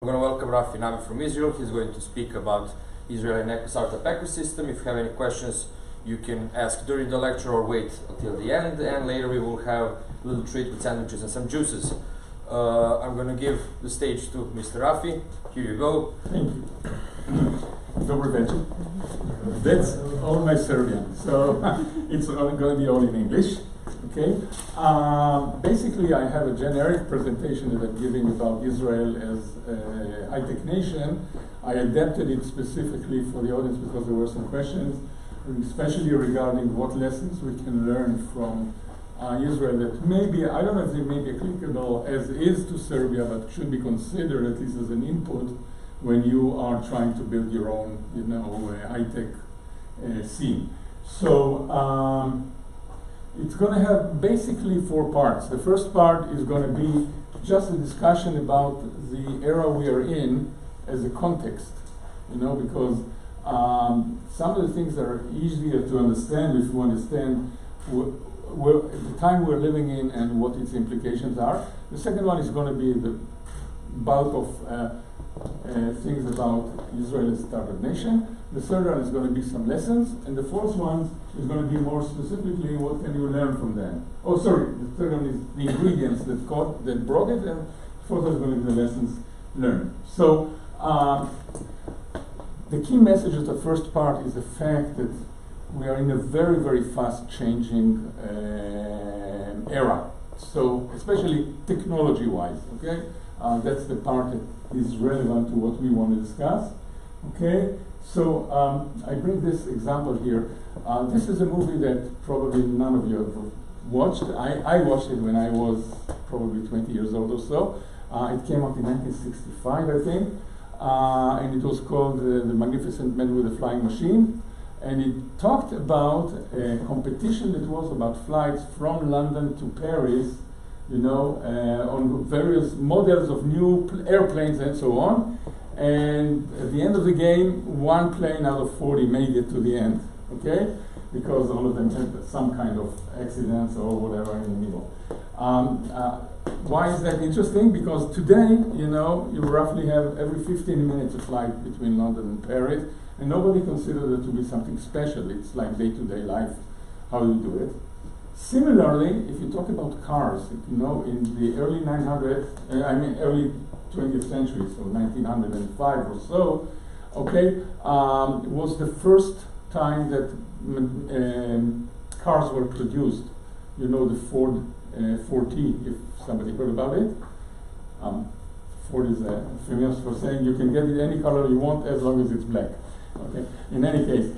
I'm going to welcome Rafi Navi from Israel. He's going to speak about Israel and startup ecosystem. If you have any questions, you can ask during the lecture or wait until the end. And later we will have a little treat with sandwiches and some juices. I'm going to give the stage to Mr. Rafi. Here you go. Thank you. Dobry večer. That's all my Serbian, so it's going to be all in English. Okay. Basically, I have a generic presentation that I'm giving about Israel as a high-tech nation. I adapted it specifically for the audience because there were some questions, especially regarding what lessons we can learn from Israel that maybe, I don't know if they may be applicable as is to Serbia, but should be considered at least as an input when you are trying to build your own, high-tech scene. So it's going to have basically 4 parts. The first part is going to be just a discussion about the era we are in as a context, because some of the things that are easier to understand if you understand the time we're living in and what its implications are. The second one is going to be the bulk of things about Israel as a startup nation. The third one is going to be some lessons, and the fourth one is going to be more specifically what can you learn from them. Oh, sorry, the third one is the ingredients that brought it, and the fourth one is going to be the lessons learned. So the key message of the first part is the fact that we are in a very, very fast changing era. So especially technology-wise, okay? That's the part that is relevant to what we want to discuss. Okay, so I bring this example here. This is a movie that probably none of you have watched. I watched it when I was probably 20 years old or so. It came out in 1965, I think, and it was called The Magnificent Man with the Flying Machine. And it talked about a competition that was about flights from London to Paris, on various models of new airplanes and so on. And at the end of the game, 1 plane out of 40 made it to the end, okay? Because all of them had some kind of accidents or whatever in the middle. Why is that interesting? Because today, you roughly have every 15 minutes a flight between London and Paris, and nobody considers it to be something special. It's like day-to-day life, how you do it. Similarly, if you talk about cars, in the early early 20th century, so 1905 or so, okay, was the first time that cars were produced. The Ford 4T, if somebody heard about it. Ford is famous for saying you can get it any color you want as long as it's black. Okay. In any case,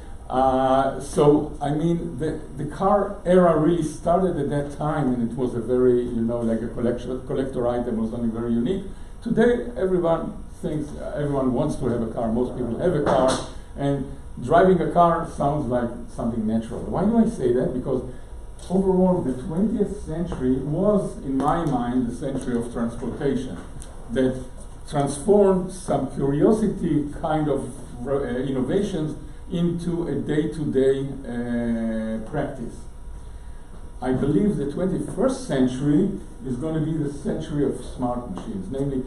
the car era really started at that time, and it was a very, like a collector item, was something very unique. Today, everyone wants to have a car. Most people have a car, and driving a car sounds like something natural. Why do I say that? Because overall, the 20th century was, in my mind, the century of transportation that transformed some curiosity kind of innovations into a day-to-day practice. I believe the 21st century is going to be the century of smart machines, namely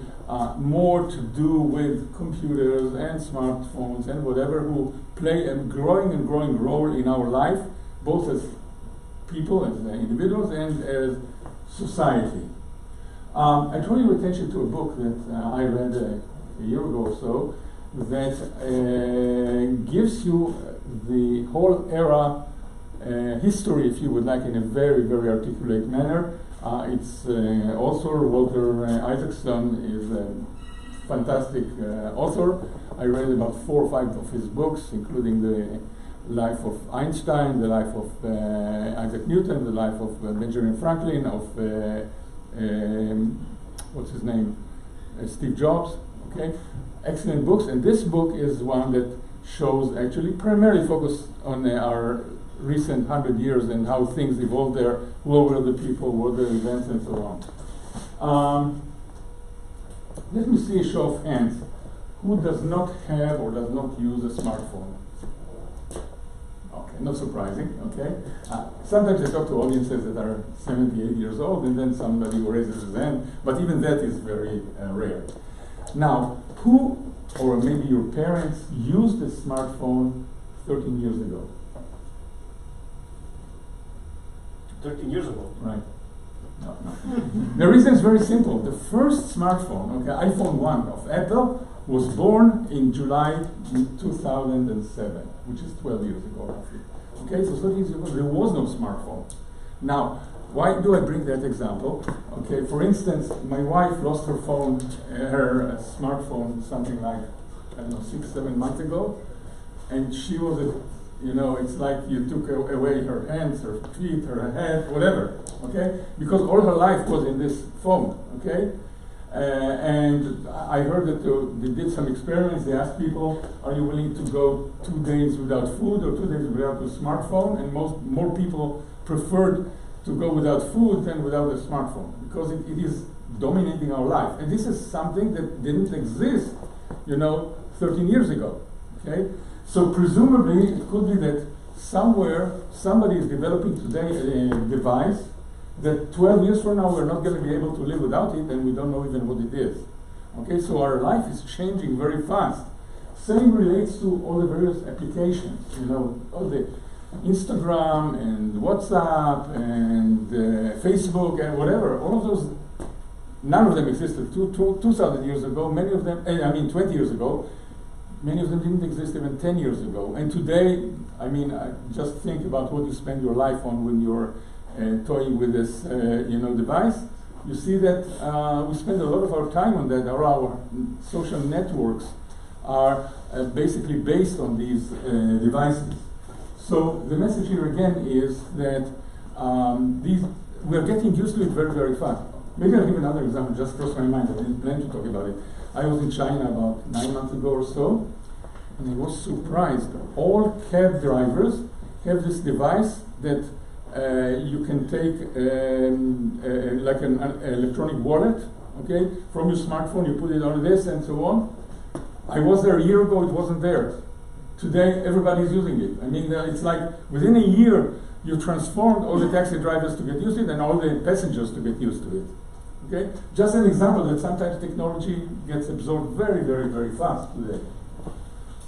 more to do with computers and smartphones and whatever, who play a growing role in our life, both as people, as individuals, and as society. I draw your attention to a book that I read a year ago or so that gives you the whole era history, if you would like, in a very, very articulate manner. Its author, Walter Isaacson, is a fantastic author. I read about 4 or 5 of his books, including the life of Einstein, the life of Isaac Newton, the life of Benjamin Franklin, of what's his name, Steve Jobs. Okay, excellent books. And this book is one that shows, actually primarily focused on our recent 100 years and how things evolved there, who were the people, what were the events, and so on. Let me see a show of hands. Who does not have or does not use a smartphone? Okay, not surprising, okay? Sometimes I talk to audiences that are 78 years old, and then somebody raises his hand, but even that is very rare. Now, who, or maybe your parents, used a smartphone 13 years ago? 13 years ago. Right. No. The reason is very simple. The first smartphone, okay, iPhone 1 of Apple, was born in July 2007, which is 12 years ago, roughly. Okay, so 13 years ago, there was no smartphone. Now, why do I bring that example? Okay, for instance, my wife lost her phone, her smartphone, something like, I don't know, 6-7 months ago, and she was it's like you took away her hands, her feet, her head, whatever, okay? Because all her life was in this phone, okay? And I heard that they did some experiments. They asked people, are you willing to go 2 days without food or 2 days without a smartphone? And more people preferred to go without food than without a smartphone, because it is dominating our life. And this is something that didn't exist, 13 years ago, okay? So presumably, it could be that somewhere somebody is developing today a device that 12 years from now we're not going to be able to live without it, and we don't know even what it is. Okay, so our life is changing very fast. Same relates to all the various applications, all the Instagram and WhatsApp and Facebook and whatever. All of those, none of them existed 2,000 years ago. Many of them, 20 years ago. Many of them didn't exist even 10 years ago. And today, I just think about what you spend your life on when you're toying with this, device. You see that we spend a lot of our time on that. Our social networks are basically based on these devices. So the message here again is that we're getting used to it very, very fast. Maybe I'll give another example, just crossed my mind. I didn't plan to talk about it. I was in China about 9 months ago or so, and I was surprised. All cab drivers have this device that you can take like an electronic wallet, okay? From your smartphone, you put it on this and so on. I was there a year ago, it wasn't there. Today, everybody's using it. It's like within a year, you transformed all the taxi drivers to get used to it and all the passengers to get used to it. Okay? Just an example that sometimes technology gets absorbed very, very, very fast today.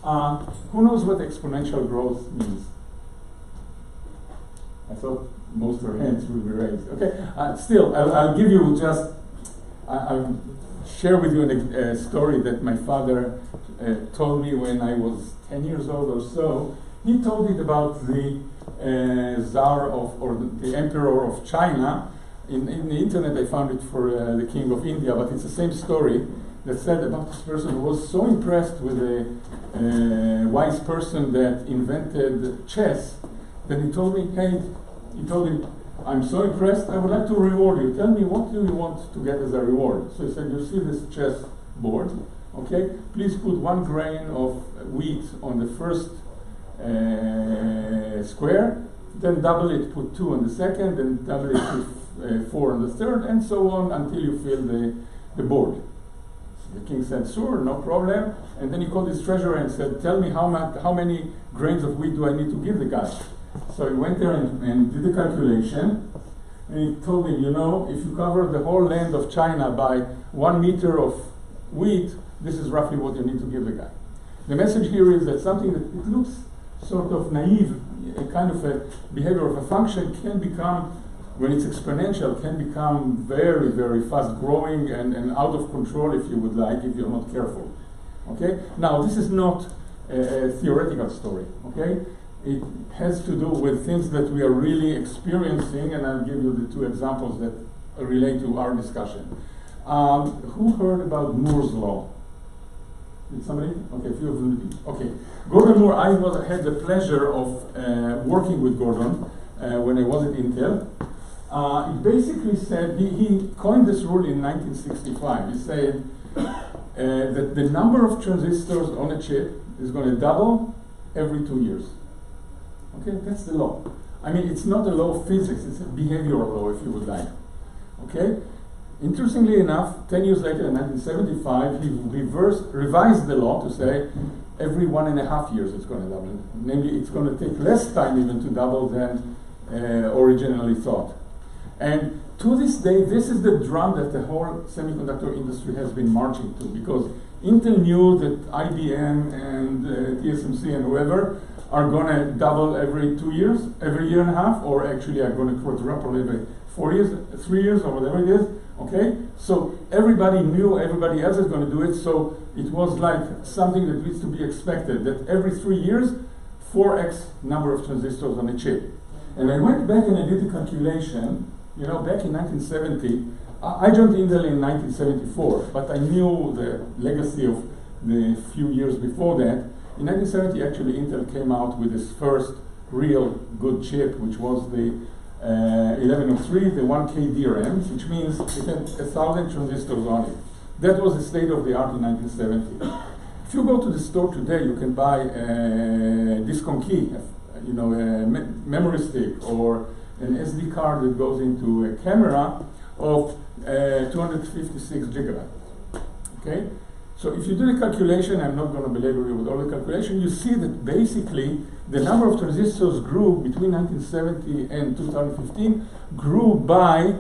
Who knows what exponential growth means? I thought most of our hands would be raised. Okay, still, I'll give you just, I'll share with you a story that my father told me when I was 10 years old or so. He told it about the Tsar or the Emperor of China. In the internet I found it for the King of India, but it's the same story that said about this person who was so impressed with a wise person that invented chess that he told him, I'm so impressed, I would like to reward you. Tell me, what do you want to get as a reward? So he said, you see this chess board, okay? Please put 1 grain of wheat on the first square, then double it, put 2 on the second, then double it, put 4 on the third, and so on until you fill the board. So the king said, sure, no problem. And then he called his treasurer and said, tell me how many grains of wheat do I need to give the guy? So he went there and did the calculation, and he told him, if you cover the whole land of China by 1 meter of wheat, this is roughly what you need to give the guy. The message here is that something that it looks sort of naive, a kind of a behavior of a function can become, when it's exponential, can become very, very fast growing and out of control, if you would like, if you're not careful. Okay? Now, this is not a theoretical story, okay? It has to do with things that we are really experiencing, and I'll give you the 2 examples that relate to our discussion. Who heard about Moore's Law? Did somebody? Okay, a few of them. Okay. Gordon Moore, I had the pleasure of working with Gordon when I was at Intel. It basically said, he coined this rule in 1965. He said that the number of transistors on a chip is going to double every 2 years. Okay, that's the law. It's not a law of physics, it's a behavioral law, if you would like. Okay? Interestingly enough, 10 years later, in 1975, he revised the law to say every 1.5 years it's going to double. Namely, it's going to take less time even to double than originally thought. And to this day, this is the drum that the whole semiconductor industry has been marching to, because Intel knew that IBM and TSMC and whoever are going to double every 2 years, every year and a half, or actually are going to quadruple every 4 years, 3 years, or whatever it is. Okay, so everybody knew everybody else is going to do it, so it was like something that needs to be expected, that every 3 years, 4x number of transistors on a chip. And I went back and I did the calculation, you know, back in 1970, I joined Intel in 1974, but I knew the legacy of the few years before that. In 1970, actually, Intel came out with its first real good chip, which was the 1103, the 1K DRM, which means it had 1,000 transistors on it. That was the state of the art in 1970. If you go to the store today, you can buy a disk on key, you know, a memory stick, or an SD card that goes into a camera of 256 gigabytes. Okay? So if you do the calculation, I'm not going to belabor you with all the calculation, you see that basically the number of transistors grew between 1970 and 2015, grew by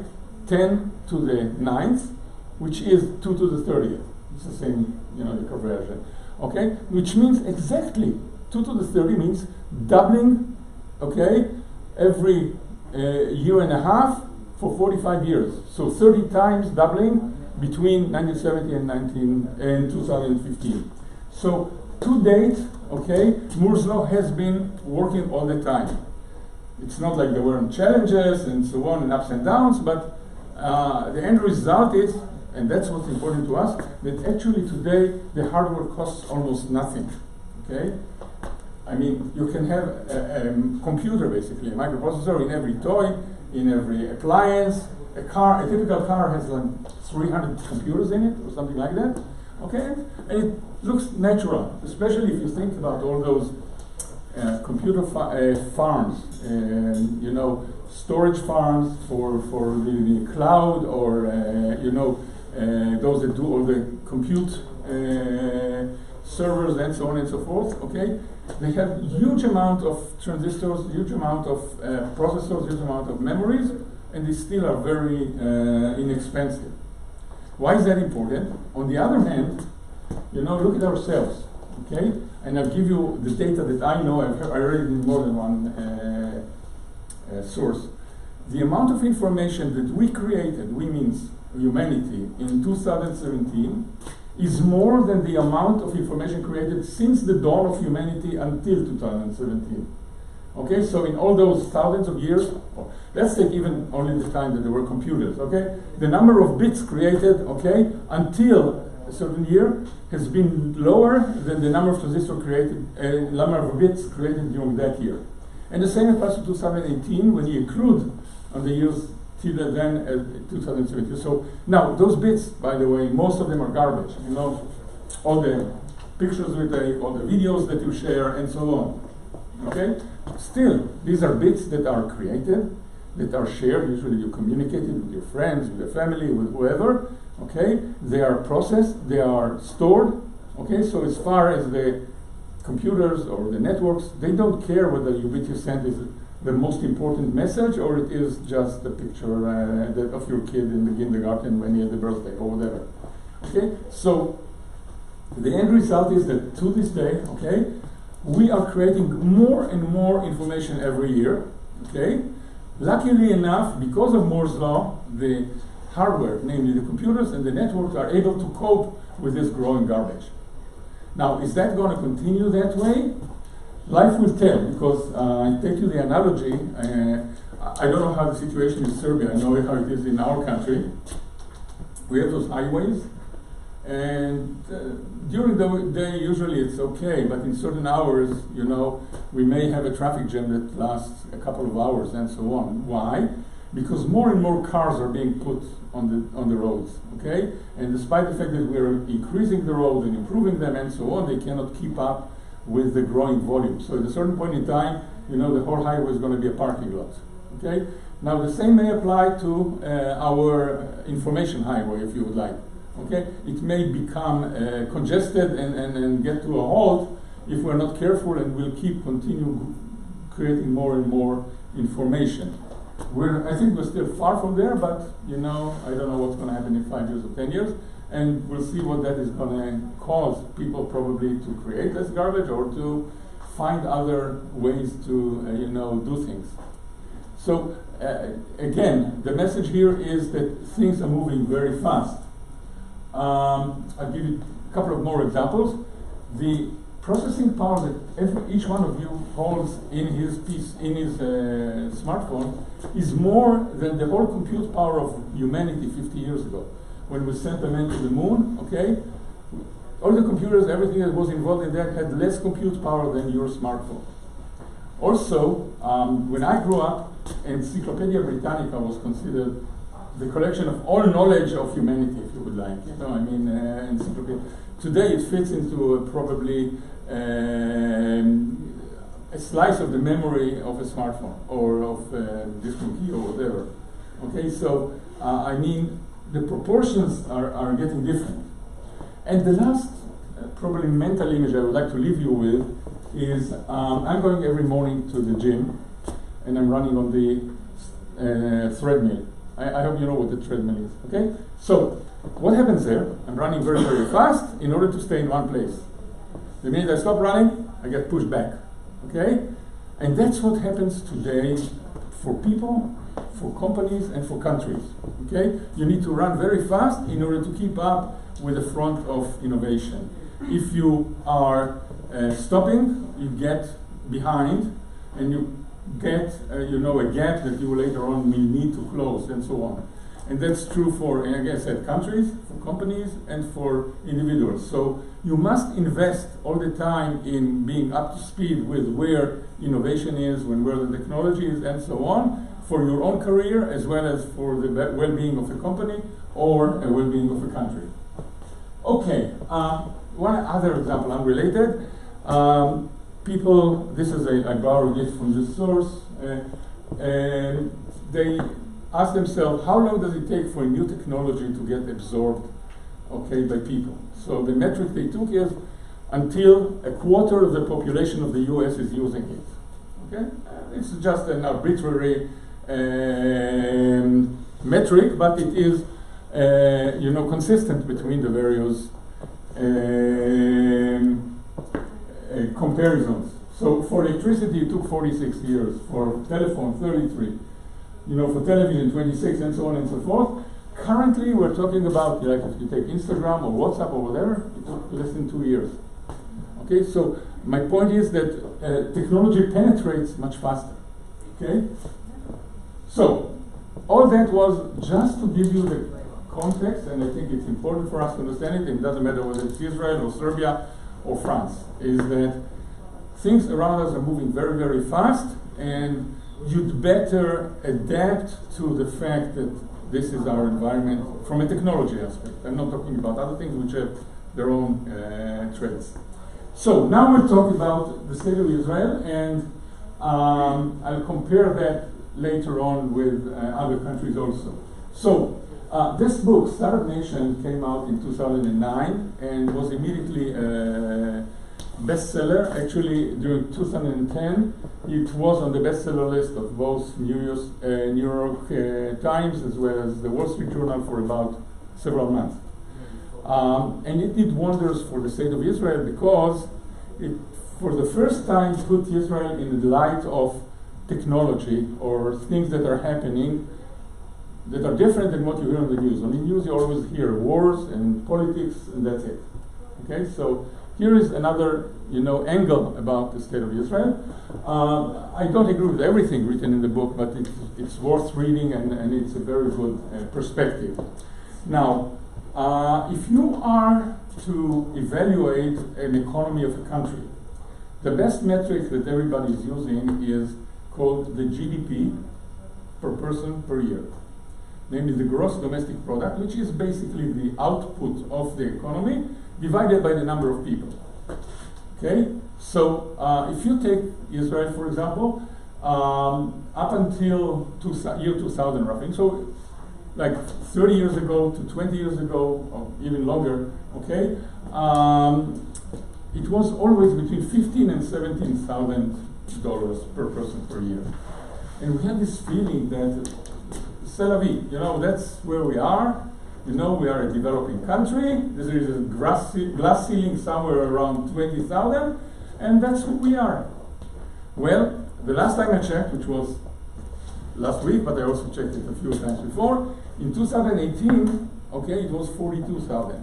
10 to the 9th, which is 2 to the 30th. It's the same, you know, the conversion. Okay? Which means exactly 2 to the 30 means doubling, okay, every year and a half for 45 years. So 30 times doubling between 1970 and 2015. So to date, okay, Moore's law has been working all the time. It's not like there weren't challenges and so on and ups and downs, but the end result is, and that's what's important to us, that actually today the hardware costs almost nothing. Okay? I mean, you can have a computer, basically, a microprocessor in every toy, in every appliance. A typical car has like 300 computers in it, or something like that. Okay? And it looks natural, especially if you think about all those computer farms, you know, storage farms for the cloud, or you know, those that do all the compute servers and so on and so forth. Okay, they have huge amount of transistors, huge amount of processors, huge amount of memories, and they still are very inexpensive. Why is that important? On the other hand, you know, look at ourselves. Okay, and I'll give you the data that I know. I read it in more than one source. The amount of information that we created, we means humanity, in 2017 is more than the amount of information created since the dawn of humanity until 2017. Okay, so in all those thousands of years, let's take even only the time that there were computers, okay? The number of bits created, okay, until a certain year has been lower than the number of transistors created, number of bits created during that year. And the same applies to 2018 when you include on the years till then 2017. So now those bits, by the way, most of them are garbage. You know, all the pictures we take, all the videos that you share, and so on. Okay? Still, these are bits that are created, that are shared. Usually you communicate it with your friends, with your family, with whoever. Okay? They are processed, they are stored. Okay? So as far as the computers or the networks, they don't care whether the bit you send is the most important message or it is just the picture of your kid in the kindergarten when he had the birthday or whatever. Okay? So the end result is that to this day, okay, we are creating more and more information every year. Okay? Luckily enough, because of Moore's law, the hardware, namely the computers and the networks, are able to cope with this growing garbage. Now, is that going to continue that way? Life will tell, because I take you the analogy. I don't know how the situation is in Serbia. I know how it is in our country. We have those highways, and during the day usually it's okay, but in certain hours, you know, we may have a traffic jam that lasts a couple of hours and so on. Why? Because more and more cars are being put on the roads, okay? And despite the fact that we are increasing the roads and improving them and so on, they cannot keep up with the growing volume. So at a certain point in time, you know, the whole highway is going to be a parking lot, okay? Now the same may apply to our information highway, if you would like, okay? It may become congested and get to a halt if we're not careful, and we'll continue creating more and more information. I think we're still far from there, but you know, I don't know what's going to happen in 5 years or 10 years, and we'll see what that is going to cause people probably to create less garbage or to find other ways to you know, do things. So again, the message here is that things are moving very fast. I'll give you a couple of more examples. The processing power that each one of you holds in his smartphone is more than the whole compute power of humanity 50 years ago, when we sent a man to the moon. Okay, all the computers, everything that was involved in that had less compute power than your smartphone. Also, when I grew up, Encyclopedia Britannica was considered the collection of all knowledge of humanity, if you would like. You know, I mean, encyclopedia. Today it fits into probably a slice of the memory of a smartphone or of a discrete key or whatever. Okay, so I mean, the proportions are getting different. And the last probably mental image I would like to leave you with is I'm going every morning to the gym and I'm running on the treadmill. I hope you know what the treadmill is, okay? So, what happens there? I'm running very, very fast in order to stay in one place. The minute I stop running, I get pushed back, okay? And that's what happens today for people, for companies, and for countries, okay? You need to run very fast in order to keep up with the front of innovation. If you are stopping, you get behind, and you get you know, a gap that you later on will need to close, and so on. And that's true for, like I said, countries, for companies, and for individuals. So you must invest all the time in being up to speed with where innovation is, where the technology is, and so on, for your own career as well as for the well-being of a company or a well-being of a country. Okay, one other example, unrelated. People, this is I borrowed it from this source, they ask themselves, how long does it take for a new technology to get absorbed, okay, by people? So the metric they took is until a quarter of the population of the US is using it, okay? It's just an arbitrary metric, but it is, you know, consistent between the various comparisons. So for electricity it took 46 years, for telephone 33, you know, for television 26, and so on and so forth. Currently we're talking about, like, if you take Instagram or WhatsApp or whatever, it took less than 2 years. Okay, so my point is that technology penetrates much faster. Okay, so all that was just to give you the context, and I think it's important for us to understand it. It doesn't matter whether it's Israel or Serbia or France, is that things around us are moving very, very fast, and you'd better adapt to the fact that this is our environment from a technology aspect. I'm not talking about other things which have their own traits. So now we'll talk about the state of Israel, and I'll compare that later on with other countries also. So this book, Startup Nation, came out in 2009 and was immediately a bestseller. Actually, during 2010, it was on the bestseller list of both New York Times as well as the Wall Street Journal for about several months. And it did wonders for the state of Israel because it, for the first time, put Israel in the light of technology or things that are happening that are different than what you hear on the news. On the news you always hear wars and politics, and that's it. Okay, so here is another, you know, angle about the state of Israel. I don't agree with everything written in the book, but it's worth reading, and it's a very good perspective. Now, if you are to evaluate an economy of a country, the best metric that everybody is using is called the GDP per person per year. Namely the gross domestic product, which is basically the output of the economy divided by the number of people. Okay, so if you take Israel, for example, up until year 2000 roughly, so like 30 years ago to 20 years ago, or even longer, okay, it was always between $15,000 and $17,000 per person per year. And we have this feeling that, c'est la vie, you know, that's where we are. You know, we are a developing country. There is a glass ceiling somewhere around 20,000, and that's who we are. Well, the last time I checked, which was last week, but I also checked it a few times before, in 2018, okay, it was 42,000.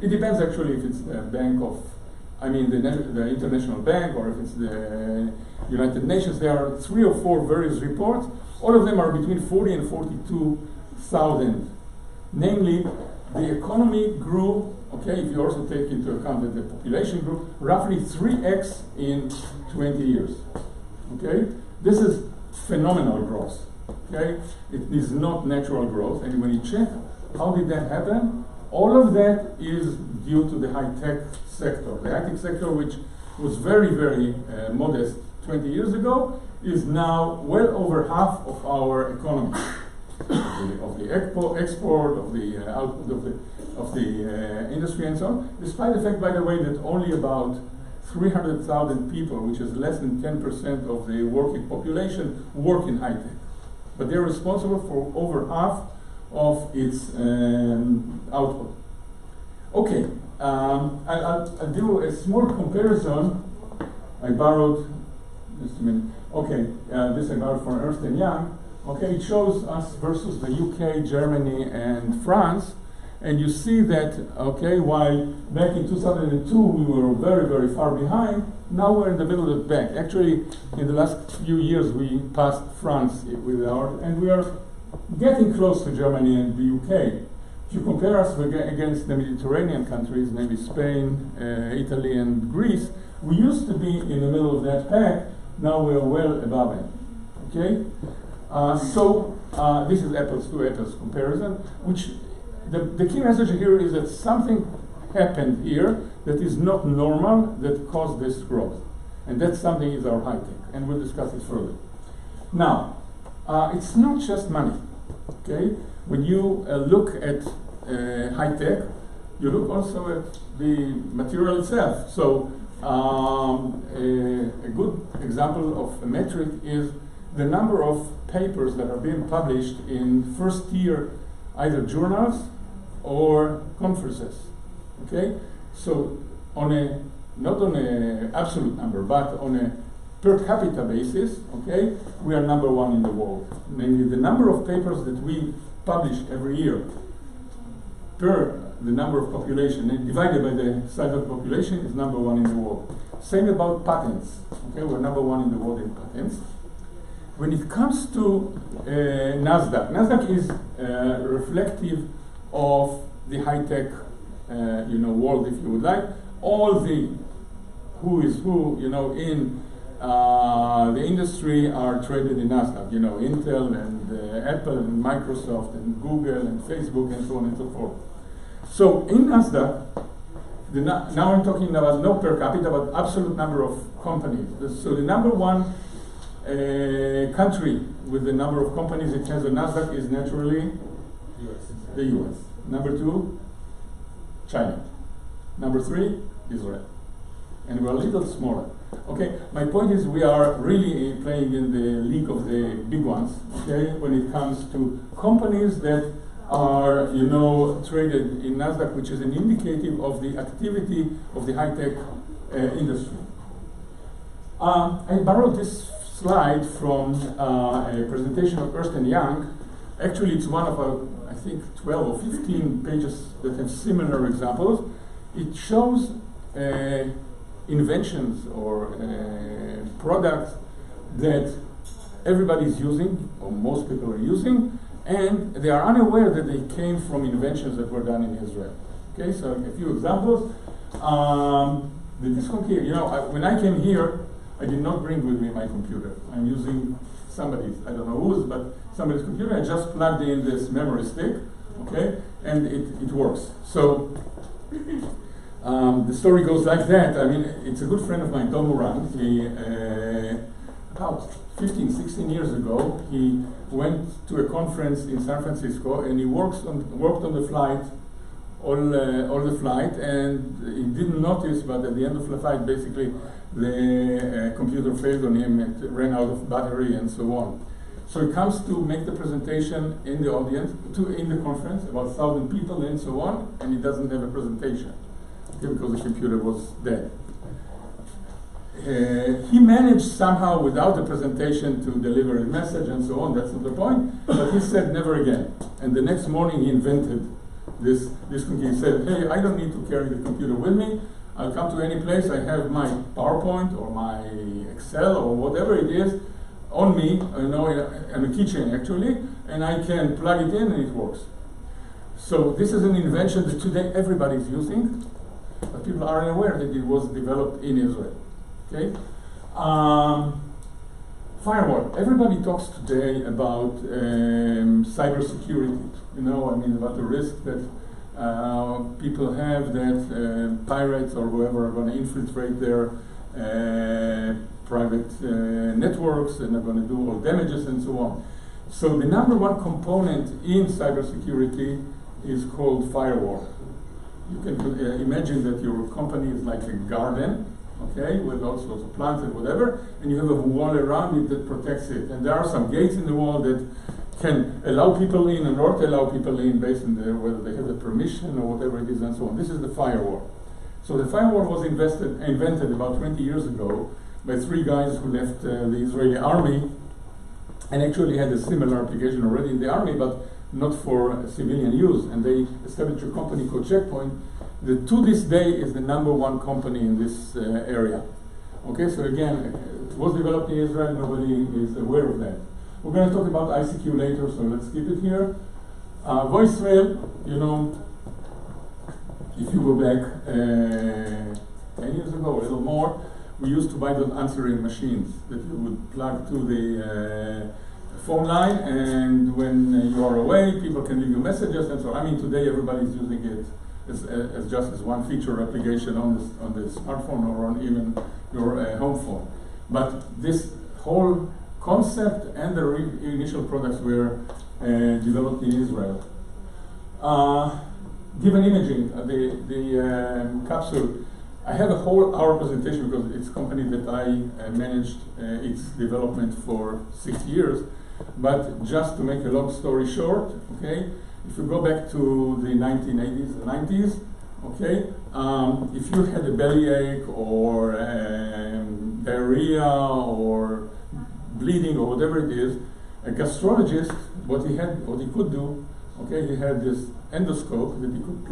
It depends actually if it's the bank of, I mean the international bank, or if it's the United Nations. There are 3 or 4 various reports. All of them are between 40 and 42,000. Namely, the economy grew, okay, if you also take into account that the population grew, roughly 3x in 20 years. Okay? This is phenomenal growth. Okay? It is not natural growth. And when you check how did that happen, all of that is due to the high-tech sector. The high-tech sector, which was very, very modest 20 years ago, is now well over half of our economy. Of the export, of the output of the industry and so on, despite the fact, by the way, that only about 300,000 people, which is less than 10% of the working population, work in high-tech. But they're responsible for over half of its output. Okay, I'll do a small comparison. I borrowed, just a minute. Okay, this I borrowed from Ernst & Young. Okay, it shows us versus the UK, Germany, and France. And you see that, okay, while back in 2002 we were very, very far behind, now we're in the middle of the pack. Actually, in the last few years we passed France with and we are getting close to Germany and the UK. If you compare us against the Mediterranean countries, maybe Spain, Italy, and Greece, we used to be in the middle of that pack. Now we're well above it. Okay. This is apples to apples comparison, which the key message here is that something happened here that is not normal that caused this growth. And that something is our high tech, and we'll discuss it further. Now, it's not just money, okay? When you look at high tech, you look also at the material itself. So a good example of a metric is the number of papers that are being published in first tier either journals or conferences. Okay? So on a not on a absolute number, but on a per capita basis, okay, we are number 1 in the world. Namely, the number of papers that we publish every year per the number of population and divided by the size of the population is number 1 in the world. Same about patents. Okay, we're number 1 in the world in patents. When it comes to NASDAQ is reflective of the high-tech, world, if you would like. All the who is who, in the industry are traded in NASDAQ. Intel and Apple and Microsoft and Google and Facebook and so on and so forth. So in NASDAQ, now I'm talking about not per capita, but absolute number of companies. So the number 1 country with the number of companies it has on NASDAQ is naturally the US. Number 2, China. Number 3, Israel. And we're a little smaller. Okay, my point is we are really playing in the league of the big ones, okay, when it comes to companies that are, traded in NASDAQ, which is an indicative of the activity of the high-tech industry. I borrowed this slide from a presentation of Ernst & Young. Actually, it's one of, I think, 12 or 15 pages that have similar examples. It shows inventions or products that everybody is using, or most people are using, and they are unaware that they came from inventions that were done in Israel. Okay, so a few examples. The disk computer, when I came here, I did not bring with me my computer. I'm using somebody's, I don't know whose, but somebody's computer. I just plugged in this memory stick, okay, and it works. So the story goes like that. I mean, it's a good friend of mine, Tom Moran. He, about 15, 16 years ago, he went to a conference in San Francisco, and he worked on the flight all the flight, and he didn't notice, but at the end of the flight, basically, the computer failed on him, it ran out of battery, and so on. So he comes to make the presentation in the audience, in the conference, about 1,000 people and so on, and he doesn't have a presentation, okay, because the computer was dead. He managed somehow without a presentation to deliver a message and so on, that's not the point, but he said never again. And the next morning he invented this computer. He said, hey, I don't need to carry the computer with me. I'll come to any place, I have my PowerPoint or my Excel or whatever it is on me, you know, on a keychain actually, and I can plug it in and it works. So this is an invention that today everybody is using, but people aren't aware that it was developed in Israel. Okay, firewall. Everybody talks today about cybersecurity. You know, I mean, about the risk that people have that pirates or whoever are going to infiltrate their private networks and are going to do all damages and so on. So the number one component in cybersecurity is called firewall. You can imagine that your company is like a garden, okay, with all sorts of plants and whatever, and you have a wall around it that protects it. And there are some gates in the wall that can allow people in and not allow people in based on whether they have the permission or whatever it is and so on. This is the firewall. So the firewall was invented about 20 years ago by three guys who left the Israeli army and actually had a similar application already in the army, but not for civilian use. And they established a company called Checkpoint that to this day is the number one company in this area. Okay, so again, it was developed in Israel, nobody is aware of that. We're going to talk about ICQ later, so let's keep it here. Voicemail, you know, if you go back 10 years ago, a little more, we used to buy those answering machines that you would plug to the phone line, and when you are away, people can leave you messages and so on. I mean, today everybody's using it as just as one feature application on the smartphone or on even your home phone. But this whole concept and the initial products were developed in Israel. Given imaging, the Capsule, I have a whole hour presentation because it's a company that I managed its development for 6 years. But just to make a long story short, okay, if you go back to the 1980s and 90s, okay, if you had a bellyache or diarrhea or bleeding or whatever it is, a gastrologist, what he could do, okay, he had this endoscope that he could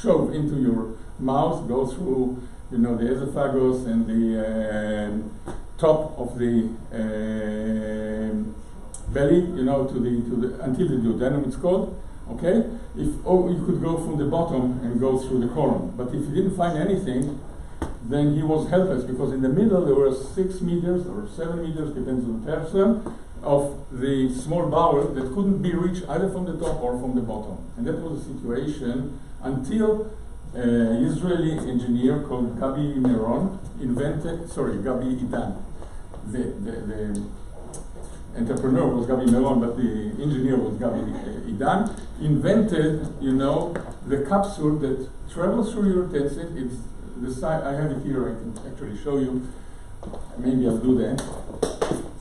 shove into your mouth, go through, you know, the esophagus and the top of the belly, you know, to the until the duodenum it's called. Okay, you could go from the bottom and go through the colon, but if you didn't find anything, then he was helpless because in the middle there were 6 meters or 7 meters, depends on the person, of the small bowel that couldn't be reached either from the top or from the bottom, and that was the situation until an Israeli engineer called Gabi Idan. The entrepreneur was Gabi Meron, but the engineer was Gabi Idan, invented, you know, the capsule that travels through your intestine. It's the size, I have it here, I can actually show you. Maybe I'll do that.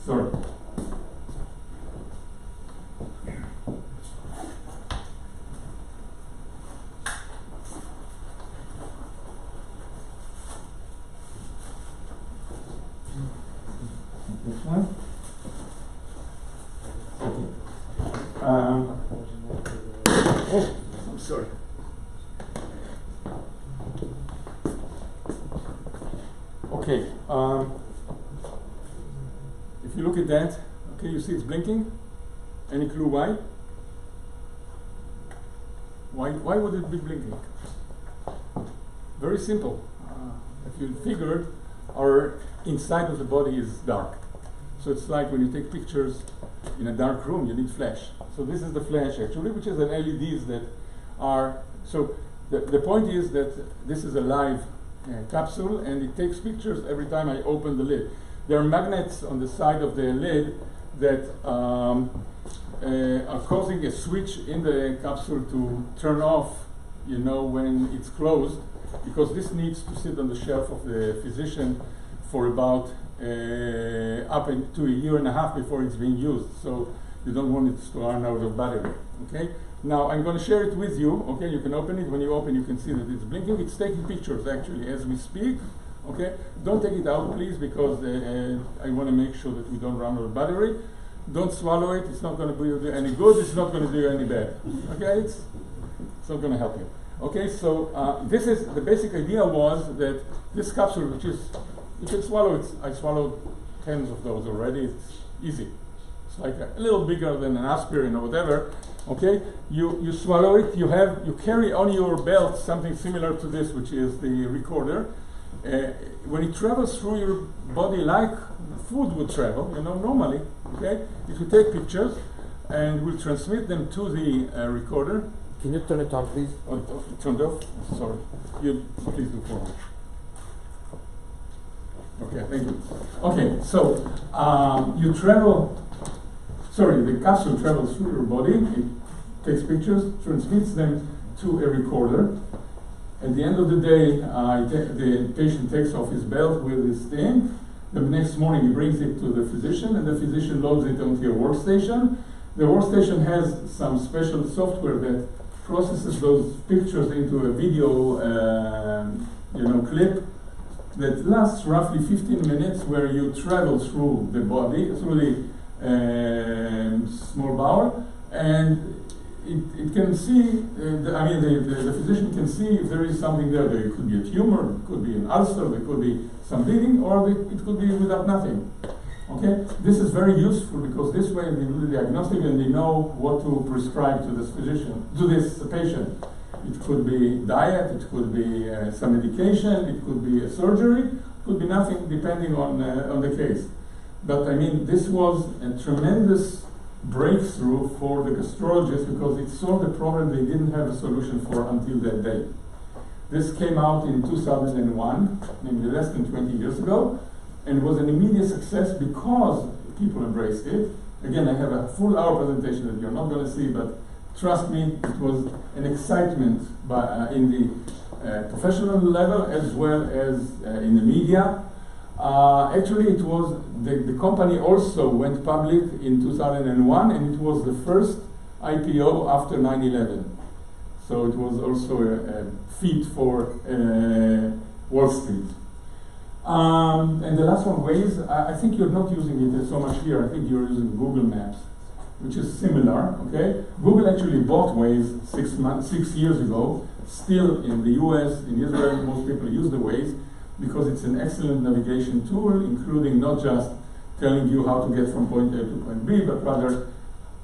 Sorry. This one. Oh, I'm sorry. Okay. If you look at that, okay, you see it's blinking. Any clue why? Why would it be blinking? Very simple. If you figured, our inside of the body is dark. So it's like when you take pictures in a dark room, you need flash. So this is the flash actually, which is an LEDs that are, so the point is that this is a live capsule and it takes pictures every time I open the lid. There are magnets on the side of the lid that are causing a switch in the capsule to turn off, you know, when it's closed, because this needs to sit on the shelf of the physician for about up to a year and a half before it's being used. So you don't want it to run out of battery. Okay. Now I'm going to share it with you. Okay, you can open it. When you open, you can see that it's blinking. It's taking pictures actually as we speak. Okay, don't take it out, please, because I want to make sure that we don't run out of battery. Don't swallow it. It's not going to do you any good. It's not going to do you any bad. Okay, it's not going to help you. Okay, so this is the basic idea was that this capsule, which is you can swallow it. I swallowed tens of those already. It's easy. It's like a little bigger than an aspirin or whatever. Okay, you swallow it. You carry on your belt something similar to this, which is the recorder. When it travels through your body like food would travel, you know, normally, okay, it will take pictures and will transmit them to the recorder. Can you turn it on, please? Turned off? Sorry. You please do for me. Okay, thank you. Okay, so you travel. Sorry, the capsule travels through your body. It takes pictures, transmits them to a recorder. At the end of the day, the patient takes off his belt with his thing. The next morning, he brings it to the physician, and the physician loads it onto a workstation. The workstation has some special software that processes those pictures into a video, clip that lasts roughly 15 minutes, where you travel through the body, through the small bowel, and it can see, the physician can see if there is something there. There could be a tumor, it could be an ulcer, there could be some bleeding, or it could be without nothing. Okay, this is very useful because this way they do the diagnostic and they know what to prescribe to this physician, to this patient. It could be diet, it could be some medication, it could be a surgery, it could be nothing depending on the case. But I mean, this was a tremendous breakthrough for the gastrologist because it solved a problem they didn't have a solution for until that day. This came out in 2001, maybe less than 20 years ago, and it was an immediate success because people embraced it. Again, I have a full hour presentation that you're not going to see, but trust me, it was an excitement in the professional level as well as in the media. Actually, it was the company also went public in 2001, and it was the first IPO after 9/11. So it was also a feat for Wall Street. And the last one, Waze. I think you're not using it so much here. I think you're using Google Maps, which is similar. Okay, Google actually bought Waze 6 years ago. Still in the U.S., in Israel, most people use the Waze, because it's an excellent navigation tool, including not just telling you how to get from point A to point B, but rather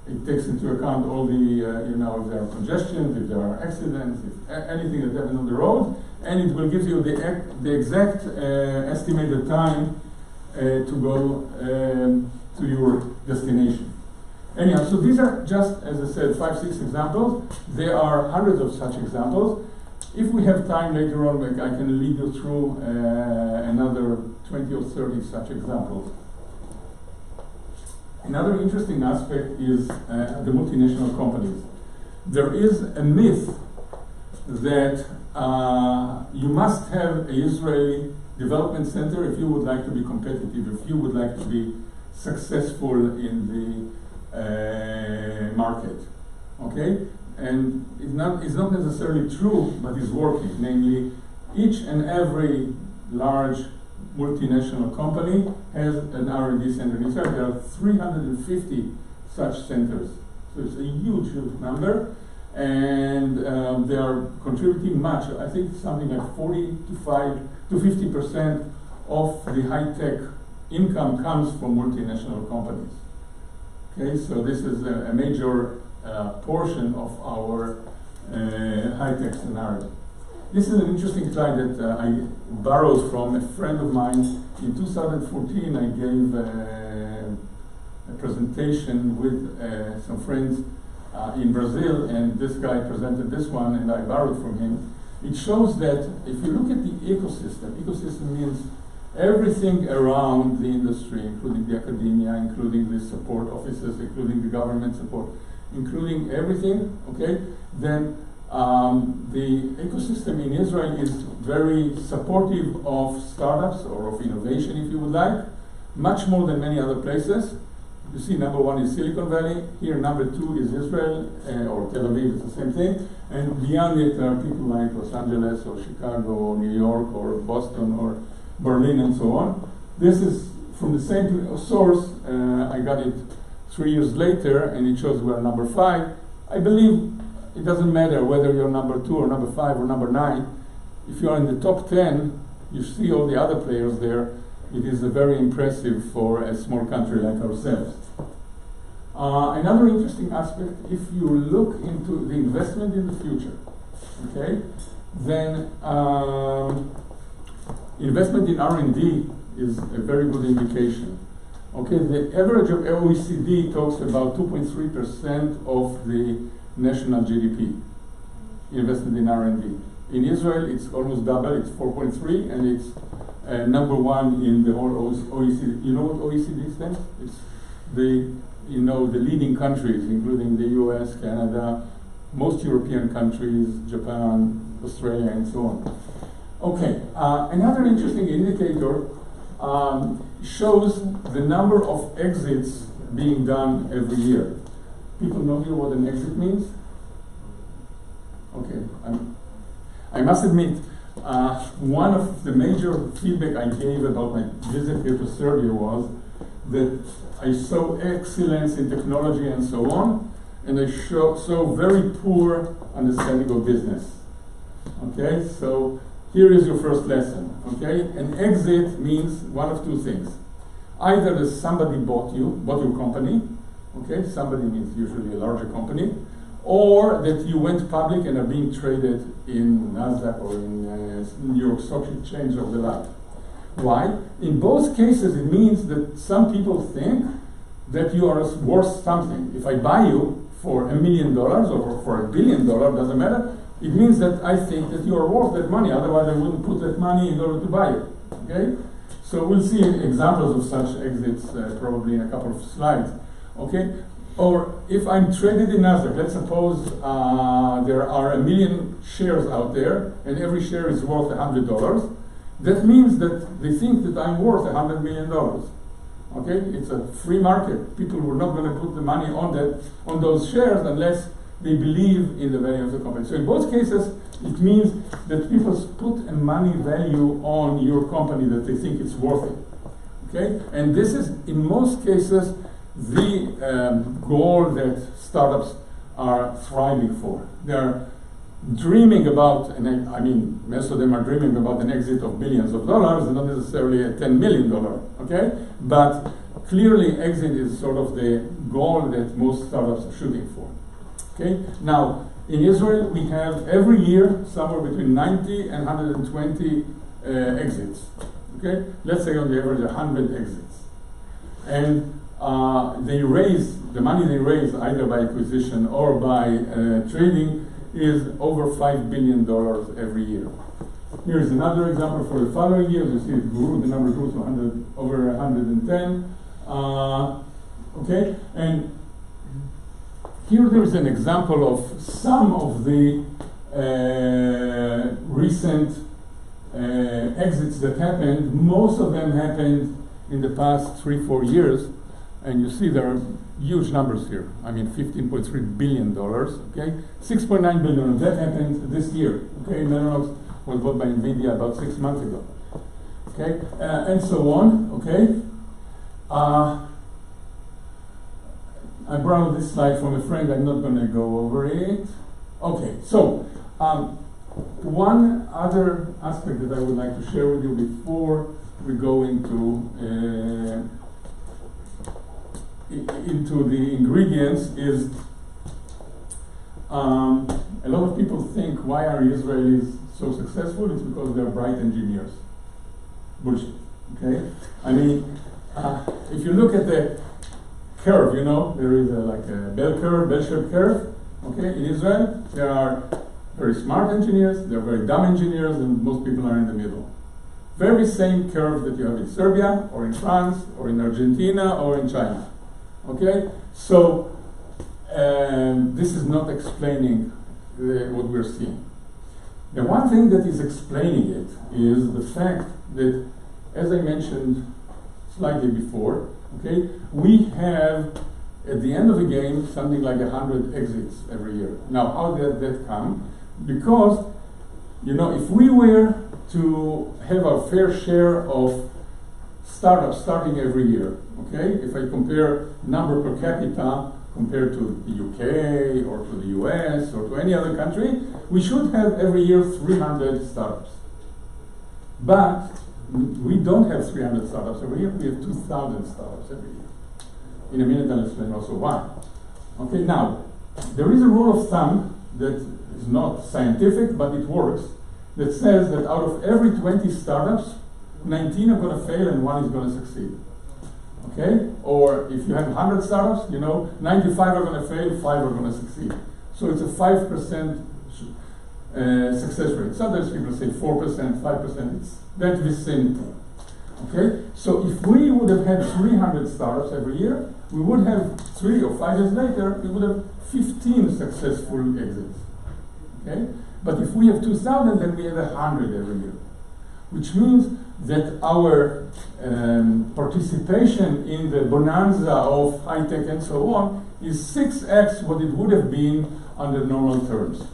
it takes into account all the, if there are congestions, if there are accidents, if anything that happens on the road, and it will give you the exact estimated time to go to your destination. Anyhow, so these are just, as I said, 5-6 examples. There are hundreds of such examples. If we have time later on, I can lead you through another 20 or 30 such examples. Another interesting aspect is the multinational companies. There is a myth that you must have an Israeli development center if you would like to be competitive, if you would like to be successful in the market. Okay? And it's not necessarily true, but it's working. Namely, each and every large multinational company has an R&D center. In fact, there are 350 such centers. So it's a huge, huge number. And they are contributing much. I think something like 45 to 50% of the high-tech income comes from multinational companies. Okay, so this is a major portion of our high-tech scenario. This is an interesting slide that I borrowed from a friend of mine. In 2014, I gave a presentation with some friends in Brazil, and this guy presented this one, and I borrowed from him. It shows that if you look at the ecosystem means everything around the industry, including the academia, including the support offices, including the government support, including everything, okay, then the ecosystem in Israel is very supportive of startups or of innovation, if you would like, much more than many other places. You see, number one is Silicon Valley. Here, number two is Israel, or Tel Aviv, it's the same thing. And beyond it, there are people like Los Angeles, or Chicago, or New York, or Boston, or Berlin, and so on. This is from the same source. I got it 3 years later, and it shows we're number 5. I believe it doesn't matter whether you're number 2 or number 5 or number 9. If you're in the top 10, you see all the other players there. It is very impressive for a small country like ourselves. Another interesting aspect, if you look into the investment in the future, okay, then investment in R&D is a very good indication. Okay, the average of OECD talks about 2.3% of the national GDP invested in R&D. In Israel, it's almost double, it's 4.3, and it's number 1 in the whole OECD. You know what OECD stands? It's the, you know, the leading countries, including the US, Canada, most European countries, Japan, Australia, and so on. Okay, another interesting indicator shows the number of exits being done every year. People know here what an exit means? Okay, I must admit, one of the major feedback I gave about my visit here to Serbia was that I saw excellence in technology and so on, and I saw very poor understanding of business. Okay, so here is your first lesson. Okay, an exit means one of two things. Either that somebody bought your company. Okay, somebody means usually a larger company, or that you went public and are being traded in NASDAQ or in New York Stock Exchange or the like. Why? In both cases, it means that some people think that you are worth something. If I buy you for $1 million or for $1 billion, doesn't matter. It means that I think that you are worth that money. Otherwise, I wouldn't put that money in order to buy it. Okay? So we'll see examples of such exits probably in a couple of slides. Okay? Or if I'm traded in NASDAQ, let's suppose there are 1 million shares out there, and every share is worth $100. That means that they think that I'm worth $100 million. Okay, it's a free market. People were not going to put the money on those shares unless they believe in the value of the company. So in both cases, it means that people put a money value on your company that they think it's worth it. Okay, and this is in most cases the goal that startups are thriving for. They're dreaming about, and I mean, most of them are dreaming about an exit of billions of dollars, and not necessarily a $10 million, okay? But clearly exit is sort of the goal that most startups are shooting for, okay? Now, in Israel, we have every year somewhere between 90 and 120 exits, okay? Let's say on the average 100 exits. And they raise, the money they raise either by acquisition or by trading is over $5 billion every year. Here is another example for the following year. You see it grew, the number grew to over 110. Okay, and here there is an example of some of the recent exits that happened. Most of them happened in the past 3-4 years. And you see there are huge numbers here. I mean, $15.3 billion, okay? $6.9 billion of that happened this year, okay? Mellanox was bought by NVIDIA about 6 months ago, okay? And so on, okay? I borrowed this slide from a friend. I'm not going to go over it. Okay, so one other aspect that I would like to share with you before we go into the ingredients is a lot of people think, why are Israelis so successful? It's because they're bright engineers. Bullshit, okay? I mean, if you look at the curve, you know, there is like a bell curve, bell-shaped curve, okay? In Israel, there are very smart engineers, there are very dumb engineers, and most people are in the middle. Very same curve that you have in Serbia, or in France, or in Argentina, or in China. Okay? So, this is not explaining what we're seeing. The one thing that is explaining it is the fact that, as I mentioned slightly before, okay, we have at the end of the game something like 100 exits every year. Now, how did that come? Because, you know, if we were to have our fair share of startups starting every year, okay, if I compare number per capita compared to the UK or to the US or to any other country, we should have every year 300 startups. But we don't have 300 startups every year, we have 2,000 startups every year. In a minute I'll explain also why. Okay, now, there is a rule of thumb that is not scientific, but it works, that says that out of every 20 startups, 19 are going to fail and 1 is going to succeed. Okay? Or if you have 100 startups, you know, 95 are going to fail, 5 are going to succeed. So it's a 5% success rate. Sometimes people say 4%, 5%, it's that vicinity. Okay? So if we would have had 300 startups every year, we would have 3 or 5 years later, we would have 15 successful exits. Okay? But if we have 2,000, then we have 100 every year. Which means that our participation in the bonanza of high tech and so on is 6x what it would have been under normal terms.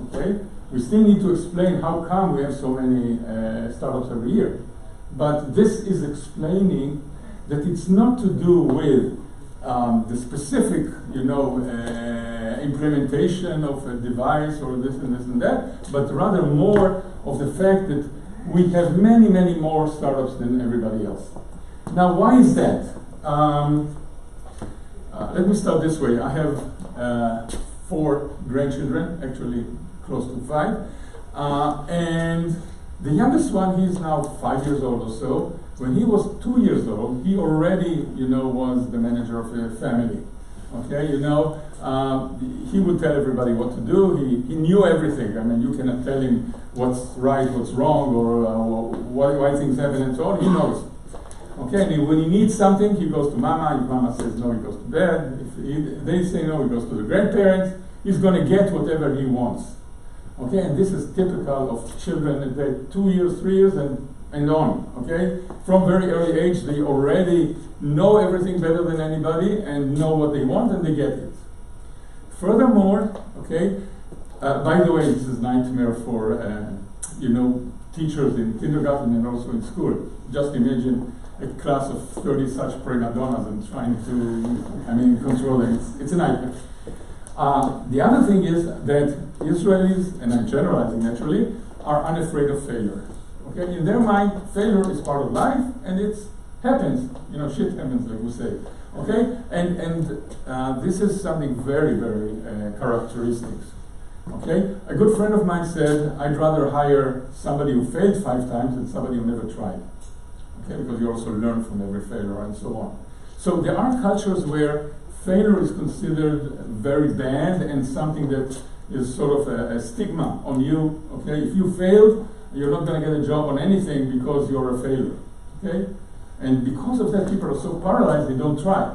Okay? We still need to explain how come we have so many startups every year. But this is explaining that it's not to do with the specific, you know, implementation of a device or this and that, but rather more of the fact that we have many, many more startups than everybody else. Now, why is that? Let me start this way. I have 4 grandchildren, actually close to 5, and the youngest one, he's now 5 years old or so. When he was 2 years old, he already, you know, was the manager of a family. Okay, you know, he would tell everybody what to do. He knew everything. I mean, you cannot tell him what's right, what's wrong, or why things happen and so on. He knows. Okay, and when he needs something, he goes to mama. If mama says no, he goes to dad. If they say no, he goes to the grandparents. He's going to get whatever he wants. Okay, and this is typical of children at that 2 years, 3 years, and on. Okay, from very early age, they already know everything better than anybody and know what they want, and they get it. Furthermore, okay, by the way, this is a nightmare for you know, teachers in kindergarten and also in school. Just imagine a class of 30 such prima donnas and trying to, I mean, control them. It's a nightmare. The other thing is that Israelis, and I'm generalizing naturally, are unafraid of failure. Okay, in their mind, failure is part of life, and it happens. You know, shit happens, like we say. Okay, and this is something very, very characteristic. Okay, a good friend of mine said, I'd rather hire somebody who failed 5 times than somebody who never tried. Okay, because you also learn from every failure and so on. So there are cultures where failure is considered very bad and something that is sort of a stigma on you. Okay, if you failed, you're not going to get a job on anything because you're a failure. Okay, and because of that, people are so paralyzed they don't try.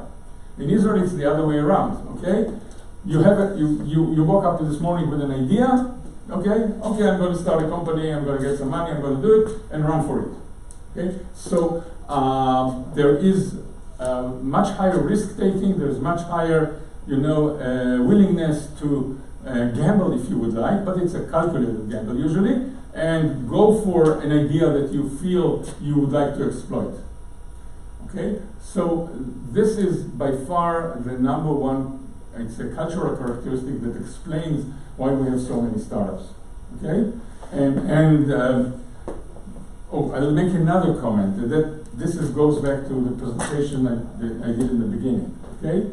In Israel, it's the other way around. Okay, you have you woke up this morning with an idea. Okay, I'm going to start a company. I'm going to get some money. I'm going to do it and run for it. Okay, so there is much higher risk taking. There's much higher, you know, willingness to gamble, if you would like, but it's a calculated gamble usually, and go for an idea that you feel you would like to exploit. Okay, so this is by far the number one. It's a cultural characteristic that explains why we have so many startups. Okay, and I'll make another comment that this goes back to the presentation I did in the beginning. Okay,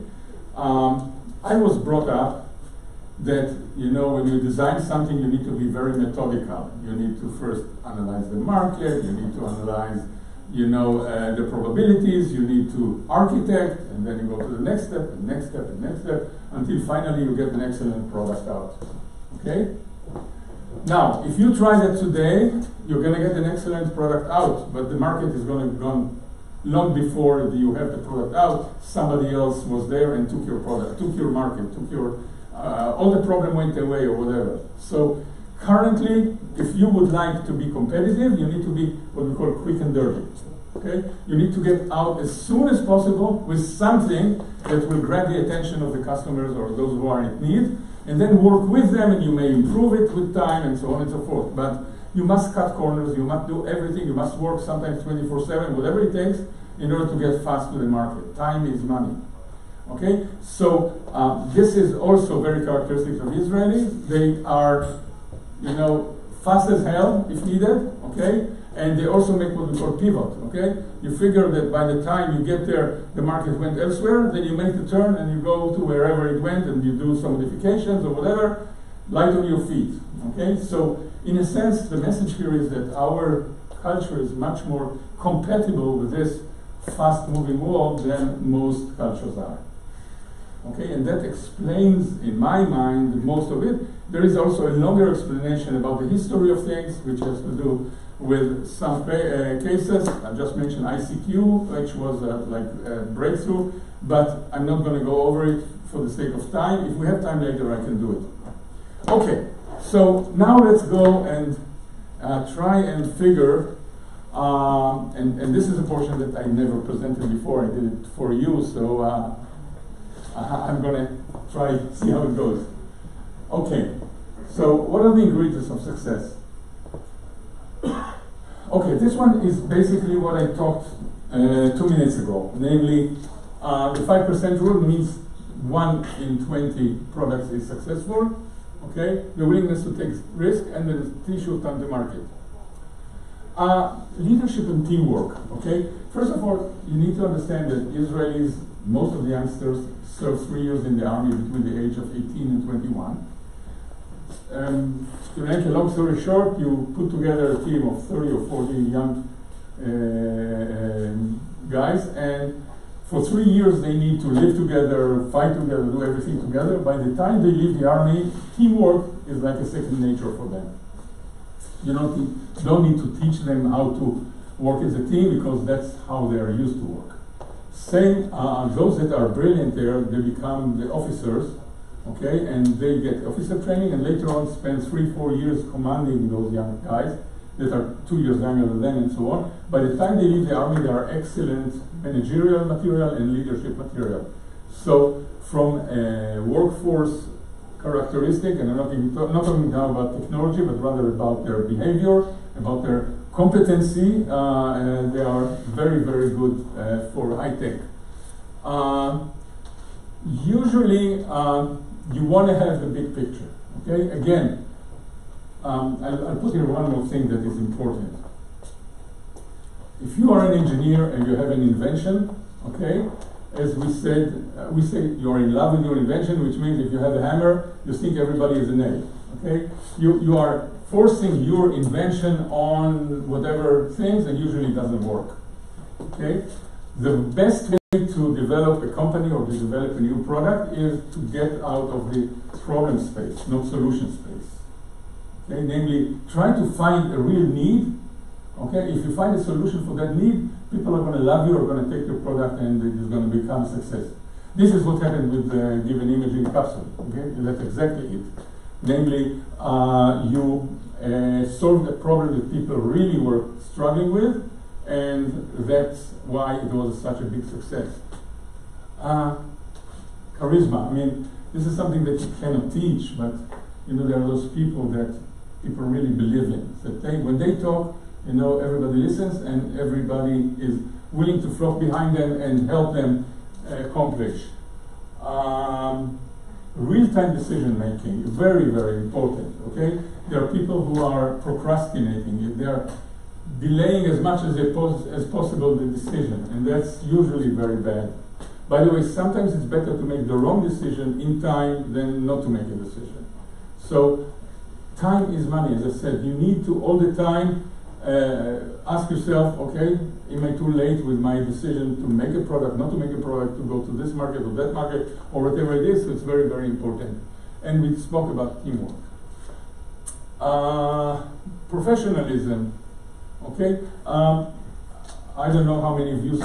I was brought up that, you know, when you design something, you need to be very methodical. You need to first analyze the market. You need to analyze, you know, the probabilities. You need to architect, and then you go to the next step, and next step, and next step, until finally you get an excellent product out. Okay. Now, if you try that today, you're going to get an excellent product out, but the market is going to be gone long before you have the product out. Somebody else was there and took your product, took your market, took your, all the problem went away or whatever. So currently, if you would like to be competitive, you need to be what we call quick and dirty. Okay? You need to get out as soon as possible with something that will grab the attention of the customers or those who are in need, and then work with them, and you may improve it with time and so on and so forth. But you must cut corners, you must do everything, you must work sometimes 24/7, whatever it takes, in order to get fast to the market. Time is money. Okay? So this is also very characteristic of Israelis. They are, you know, fast as hell if needed, okay? And they also make what we call pivot, okay? You figure that by the time you get there, the market went elsewhere, then you make the turn and you go to wherever it went and you do some modifications or whatever, light on your feet, okay? So in a sense, the message here is that our culture is much more compatible with this fast-moving world than most cultures are. Okay, and that explains, in my mind, most of it. There is also a longer explanation about the history of things, which has to do with some cases. I just mentioned ICQ, which was like a breakthrough, but I'm not going to go over it for the sake of time. If we have time later, I can do it. Okay, so now let's go and try and figure, and this is a portion that I never presented before. I did it for you, so I'm going to try to see how it goes. Okay, so what are the ingredients of success? Okay, this one is basically what I talked 2 minutes ago. Namely, the 5% rule means 1 in 20 products is successful. Okay, the willingness to take risk, and the issue time to market. Leadership and teamwork. Okay, first of all, you need to understand that Israelis, most of the youngsters, served 3 years in the army between the age of 18 and 21. To make a long story short, you put together a team of 30 or 40 young guys, and for 3 years they need to live together, fight together, do everything together. By the time they leave the army, teamwork is like a second nature for them. You don't need to teach them how to work as a team, because that's how they are used to work. Same, those that are brilliant there, they become the officers, okay, and they get officer training, and later on spend 3-4 years commanding those young guys that are 2 years younger than them and so on. By the time they leave the army, they are excellent managerial material and leadership material. So from a workforce characteristic, and I'm not talking now about technology, but rather about their behavior, about their competency, and they are very, very good for high tech. Usually, you want to have the big picture. Okay, again, I'll put here one more thing that is important. If you are an engineer and you have an invention, okay, as we say you are in love with your invention, which means if you have a hammer, you think everybody is a nail. Okay, you are forcing your invention on whatever things, and usually it doesn't work. Okay, the best way to develop a company or to develop a new product is to get out of the problem space, not solution space. Okay, namely, try to find a real need. Okay, if you find a solution for that need, people are going to love you, are going to take your product, and it is going to become a success. This is what happened with Given Imaging Capsule. Okay, and that's exactly it. Namely, you solved a problem that people really were struggling with, and that's why it was such a big success. Charisma. I mean, this is something that you cannot teach, but there are those people that people really believe in. That when they talk, everybody listens, and everybody is willing to flock behind them and help them accomplish. Real-time decision making, very, very important. Okay, there are people who are procrastinating. They are delaying as much as possible the decision, and that's usually very bad. By the way, sometimes it's better to make the wrong decision in time than not to make a decision. So time is money, as I said. You need to all the time ask yourself, okay, am I too late with my decision to make a product, not to make a product, to go to this market or that market, or whatever it is? So it's very, very important. And we spoke about teamwork. Professionalism. Okay. I don't know how many of you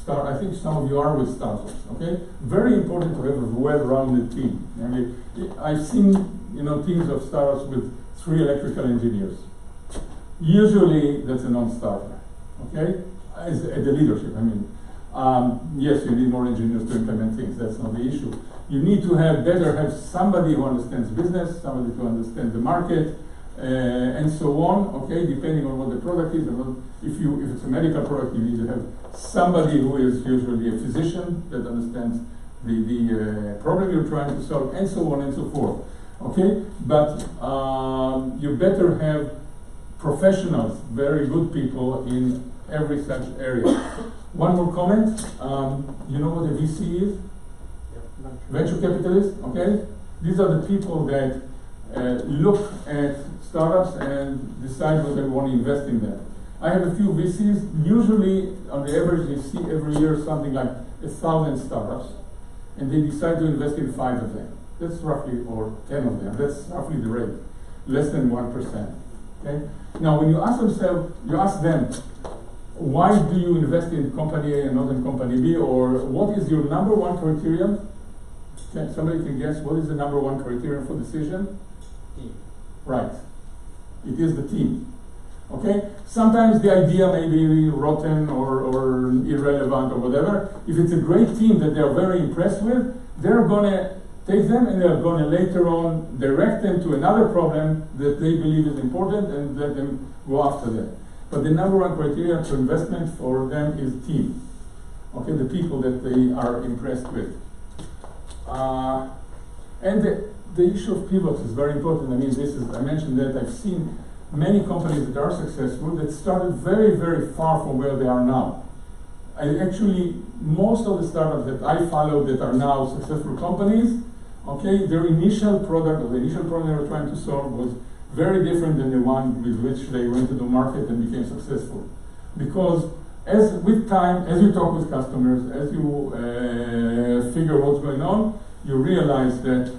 I think some of you are with startups. Okay. Very important to have a well-rounded team. I mean, I've seen teams of startups with 3 electrical engineers. Usually that's a non-starter. Okay. As the leadership, I mean. Yes, you need more engineers to implement things. That's not the issue. You need to have somebody who understands business, somebody who understands the market, and so on. Okay, depending on what the product is. If it's a medical product, you need to have somebody who is usually a physician that understands the problem you're trying to solve, and so on and so forth. Okay, but you better have professionals, very good people in every such area. One more comment. You know what a VC is? Venture capitalist. Okay, these are the people that look at startups and decide whether they want to invest in them. I have a few VCs. Usually, on the average, they see every year something like 1,000 startups, and they decide to invest in 5 of them. That's roughly, or 10 of them. That's roughly the rate, less than 1%. Okay. Now, when you ask them, why do you invest in company A and not in company B, or what is your number 1 criterion? Somebody can guess what is the number 1 criterion for decision? Team. Right. It is the team. Okay? Sometimes the idea may be rotten or irrelevant or whatever. If it's a great team that they are very impressed with, they're going to take them and they're going to later on direct them to another problem that they believe is important and let them go after that. But the number 1 criteria for investment for them is team. Okay, the people that they are impressed with. And the issue of pivots is very important. I mean, I mentioned that I've seen many companies that are successful that started very, very far from where they are now. Most of the startups that I follow that are now successful companies, okay, their initial product or the initial problem they were trying to solve was very different than the one with which they went to the market and became successful. Because with time, as you talk with customers, as you figure what's going on, you realize that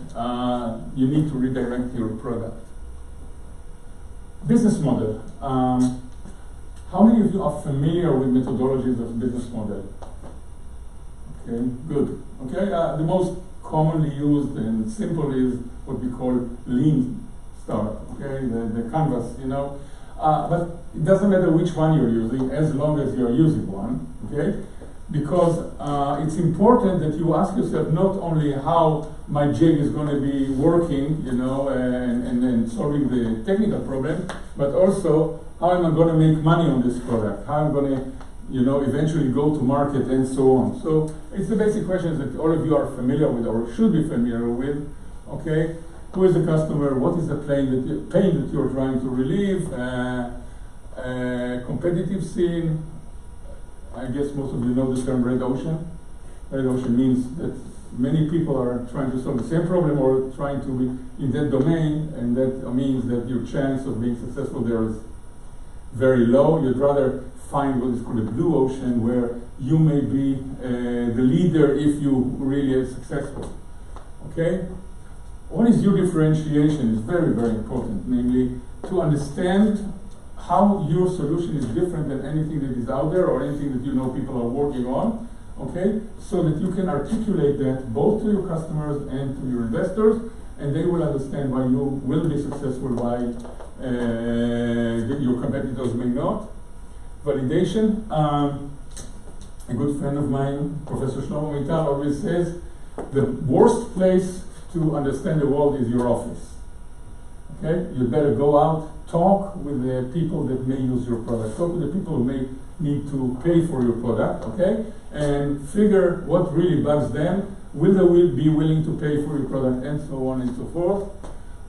you need to redirect your product. Business model. How many of you are familiar with methodologies of business model? Okay, good. Okay, the most commonly used and simple is what we call lean startup. Okay, the canvas, but it doesn't matter which one you're using as long as you're using one. Okay, because it's important that you ask yourself not only how my jig is going to be working, and solving the technical problem, but also how am I going to make money on this product? How am I going to, eventually go to market and so on. So it's the basic questions that all of you are familiar with or should be familiar with. Okay, who is the customer? What is the pain that you're trying to relieve? Competitive scene. I guess most of you know the term red ocean. Red ocean means that many people are trying to solve the same problem or trying to be in that domain, and that means that your chance of being successful there is very low. You'd rather find what is called a blue ocean, where you may be the leader if you really are successful. Okay? What is your differentiation is very, very important, namely to understand how your solution is different than anything that is out there or anything that people are working on, okay? So that you can articulate that both to your customers and to your investors, and they will understand why you will be successful, why your competitors may not. Validation. A good friend of mine, Professor Shlomo Mital, always says the worst place to understand the world is your office. Okay? You better go out, talk with the people that may use your product, talk with the people who may need to pay for your product, okay? And figure what really bugs them, will they be willing to pay for your product, and so on and so forth.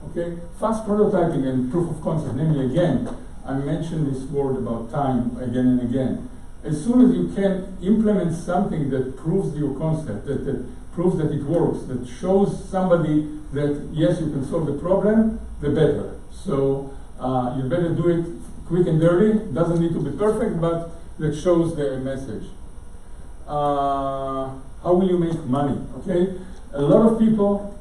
Okay? Fast prototyping and proof of concept, namely again, I mentioned this word about time again and again. As soon as you can implement something that proves your concept, that proves that it works, that shows somebody that yes, you can solve the problem, the better. So you better do it quick and dirty. Doesn't need to be perfect, but that shows the message. How will you make money? Okay, a lot of people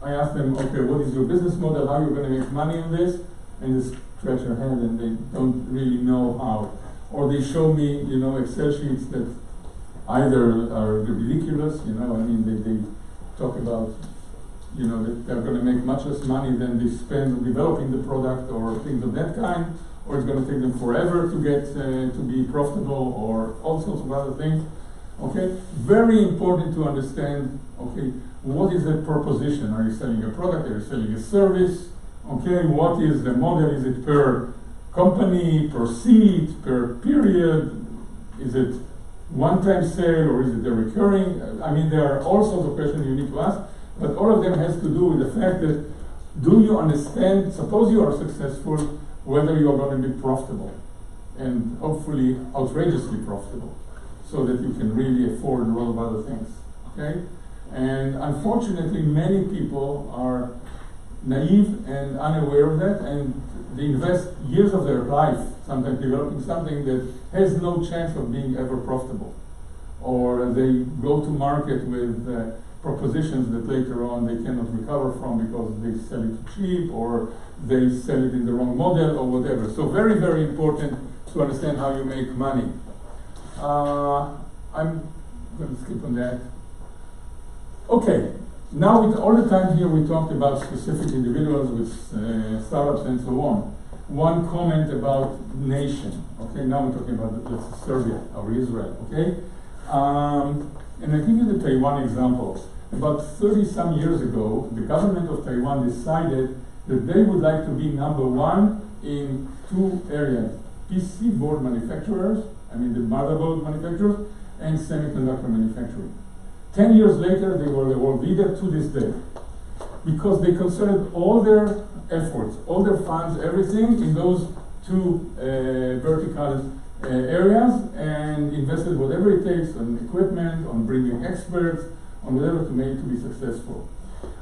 I ask them, okay, what is your business model? How are you going to make money on this? And they scratch their head and they don't really know how. Or they show me, you know, Excel sheets that either are ridiculous, you know, I mean, they talk about, you know, that they're going to make much less money than they spend developing the product or things of that kind, or it's going to take them forever to get to be profitable, or all sorts of other things. Okay, very important to understand. Okay, what is the proposition? Are you selling a product? Are you selling a service? Okay, what is the model? Is it per company, per seat, per period? Is it one-time sale, or is it a recurring? I mean, there are all sorts of questions you need to ask, but all of them has to do with the fact that, do you understand, suppose you are successful, whether you are going to be profitable, and hopefully outrageously profitable, so that you can really afford a lot of other things, okay? And unfortunately, many people are naive and unaware of that, and they invest years of their life, sometimes developing something that has no chance of being ever profitable. Or they go to market with propositions that later on they cannot recover from because they sell it cheap, or they sell it in the wrong model, or whatever. So very, very important to understand how you make money. I'm going to skip on that. Okay, now with all the time here we talked about specific individuals with startups and so on. One comment about nation. Okay, now we're talking about let's say Serbia or Israel. Okay, and I give you the Taiwan example. About 30-some years ago, the government of Taiwan decided that they would like to be number one in two areas: PC board manufacturers, I mean the motherboard manufacturers, and semiconductor manufacturing. 10 years later, they were the world leader to this day, because they concentrated all their efforts, all their funds, everything in those two vertical areas, and invested whatever it takes on equipment, on bringing experts, on whatever to make it to be successful.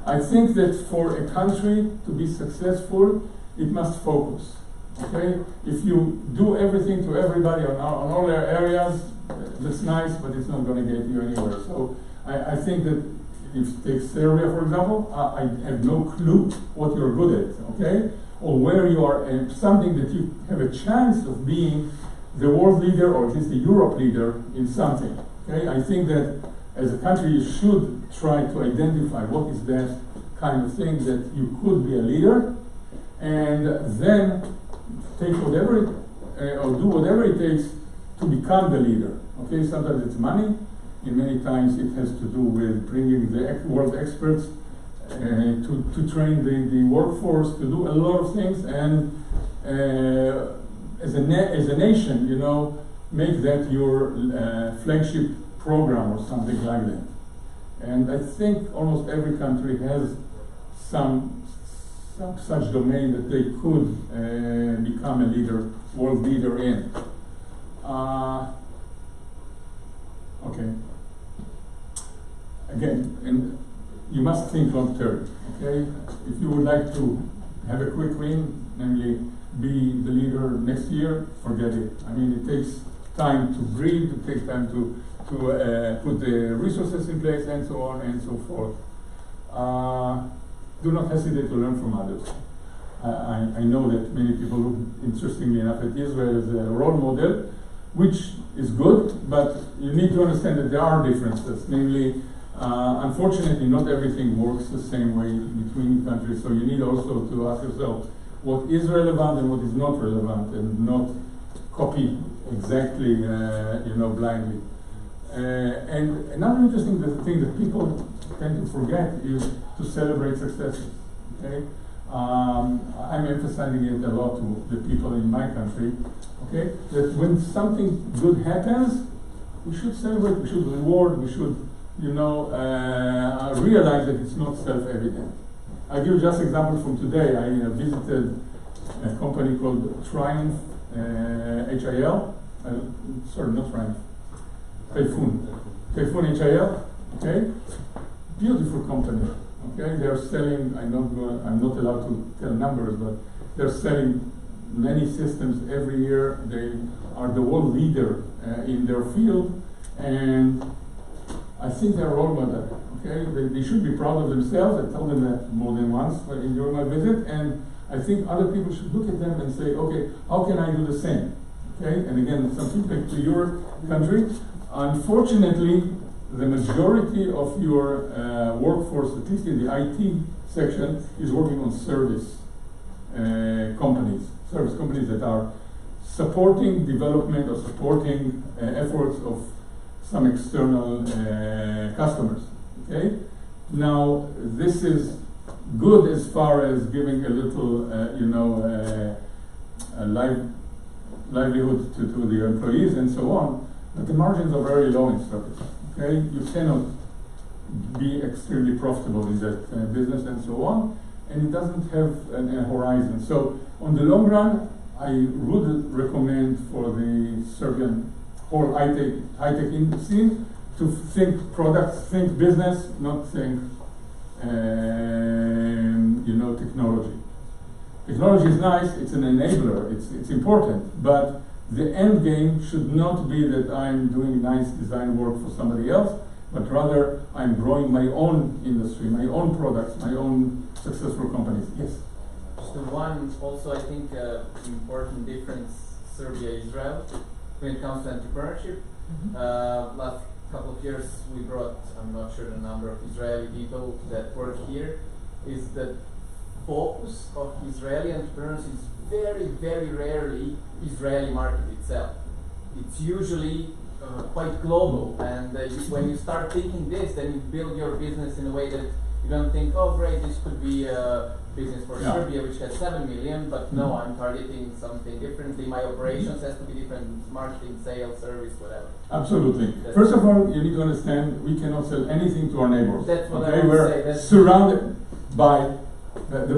I think that for a country to be successful, it must focus. Okay, if you do everything to everybody on all their areas, that's nice, but it's not going to get you anywhere. So I think that if you take Serbia, for example, I have no clue what you're good at, okay? Or where you are, something that you have a chance of being the world leader, or at least the Europe leader in something, okay? I think that as a country you should try to identify what is that kind of thing that you could be a leader, and then take whatever, or do whatever it takes to become the leader, okay? Sometimes it's money. And many times it has to do with bringing the world experts to train the workforce, to do a lot of things, and as a nation, you know, make that your flagship program or something like that. And I think almost every country has some such domain that they could become a leader, world leader in. Okay. Again, and you must think long term. Okay, if you would like to have a quick win, namely be the leader next year, forget it. I mean, it takes time to breathe. It takes time to put the resources in place, and so on and so forth. Do not hesitate to learn from others. I know that many people look, interestingly enough, at Israel as a role model, which is good, but you need to understand that there are differences. Namely, unfortunately, not everything works the same way between countries, so you need also to ask yourself what is relevant and what is not relevant, and not copy exactly, blindly. And another interesting thing that people tend to forget is to celebrate successes. Okay, I'm emphasizing it a lot to the people in my country. Okay, that when something good happens, we should celebrate, we should reward, we should, realize that it's not self-evident. I'll give you just an example from today. I visited a company called Triumph, HIL. Sorry, not Triumph. Typhoon HIL. Okay, beautiful company. Okay, they're selling. I'm not allowed to tell numbers, but they're selling many systems every year. They are the world leader in their field, and I think they're a role model. Okay, they should be proud of themselves. I told them that more than once during my visit, and I think other people should look at them and say, okay, how can I do the same? Okay, and again, some feedback to your country. Unfortunately, the majority of your workforce, at least in the IT section, is working on service companies that are supporting development or supporting efforts of some external customers. Okay, now this is good as far as giving a little, livelihood to the employees and so on, but the margins are very low in service. Okay, you cannot be extremely profitable in that business and so on, and it doesn't have a horizon. So on the long run, I would recommend for the Serbian whole high-tech industry to think products, think business, not think technology. Technology is nice, it's an enabler, it's important, but the end game should not be that I'm doing nice design work for somebody else, but rather I'm growing my own industry, my own products, my own successful companies. Yes? Just the one, also I think important difference, Serbia-Israel, when it comes to entrepreneurship. Last couple of years we brought, I'm not sure the number of Israeli people that work here, is that focus of Israeli entrepreneurs is very, very rarely Israeli market itself. It's usually quite global, and when you start thinking this, then you build your business in a way that you don't think, oh great, this could be a business for Serbia which has 7 million, but no, I'm targeting something differently, my operations has to be different, marketing, sales, service, whatever. Absolutely. First of all, you need to understand we cannot sell anything to our neighbors. That's what okay? I would We're say. surrounded by,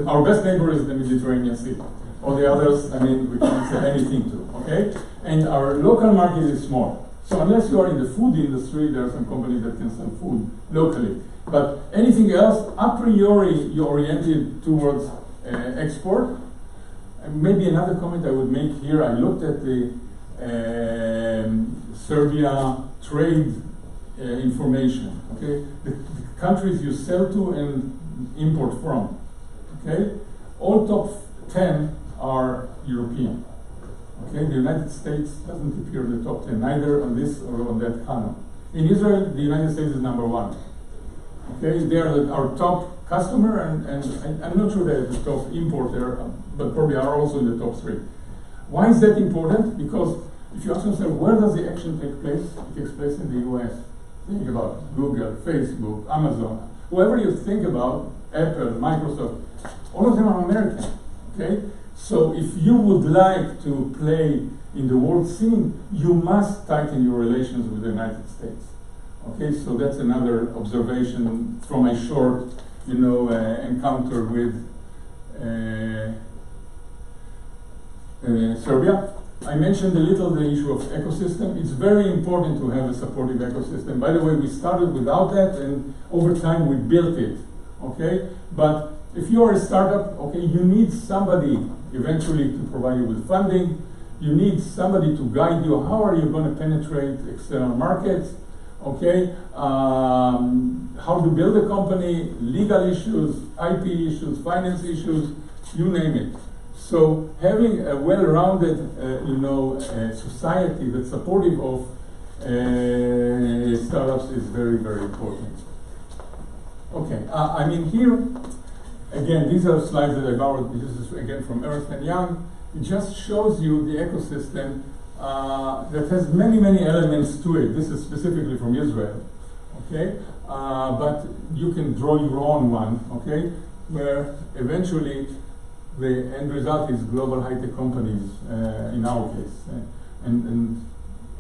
our best neighbor is the Mediterranean Sea. All the others, I mean, we can't sell anything to, okay? And our local market is small. So unless you are in the food industry, there are some companies that can sell food locally. But anything else, a priori, you're oriented towards export. And maybe another comment I would make here, I looked at the Serbia trade information, okay? The countries you sell to and import from, okay? All top 10 are European. Okay, the United States doesn't appear in the top 10, neither on this or on that column. In Israel, the United States is number 1. Okay, they are our top customer, and I'm not sure they're the top importer, but probably are also in the top 3. Why is that important? Because if you ask yourself, where does the action take place? It takes place in the US. Think about Google, Facebook, Amazon, whoever you think about, Apple, Microsoft, all of them are American. Okay? So if you would like to play in the world scene, you must tighten your relations with the United States. Okay, so that's another observation from a short, encounter with Serbia. I mentioned a little the issue of ecosystem. It's very important to have a supportive ecosystem. By the way, we started without that, and over time we built it. Okay, but if you are a startup, okay, you need somebody eventually to provide you with funding. You need somebody to guide you. How are you going to penetrate external markets? Okay, how to build a company, legal issues, IP issues, finance issues, you name it. So having a well-rounded, society that's supportive of startups is very, very important. Okay, here, again, these are slides that I borrowed. This is again from Ernst & Young. It just shows you the ecosystem that has many, many elements to it. This is specifically from Israel, okay? But you can draw your own one, okay? Where eventually the end result is global high-tech companies, in our case. And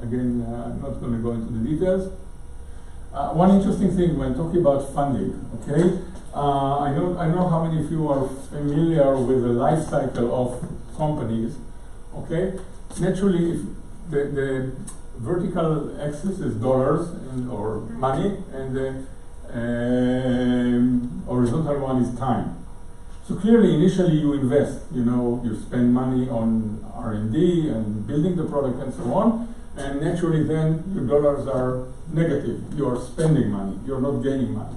again, I'm not going to go into the details. One interesting thing when talking about funding, okay? I know how many of you are familiar with the life cycle of companies, okay? Naturally, if the vertical axis is dollars or money, and the horizontal one is time. So clearly, initially you invest, you spend money on R&D and building the product and so on, and naturally then your dollars are negative. You are spending money, you're not gaining money.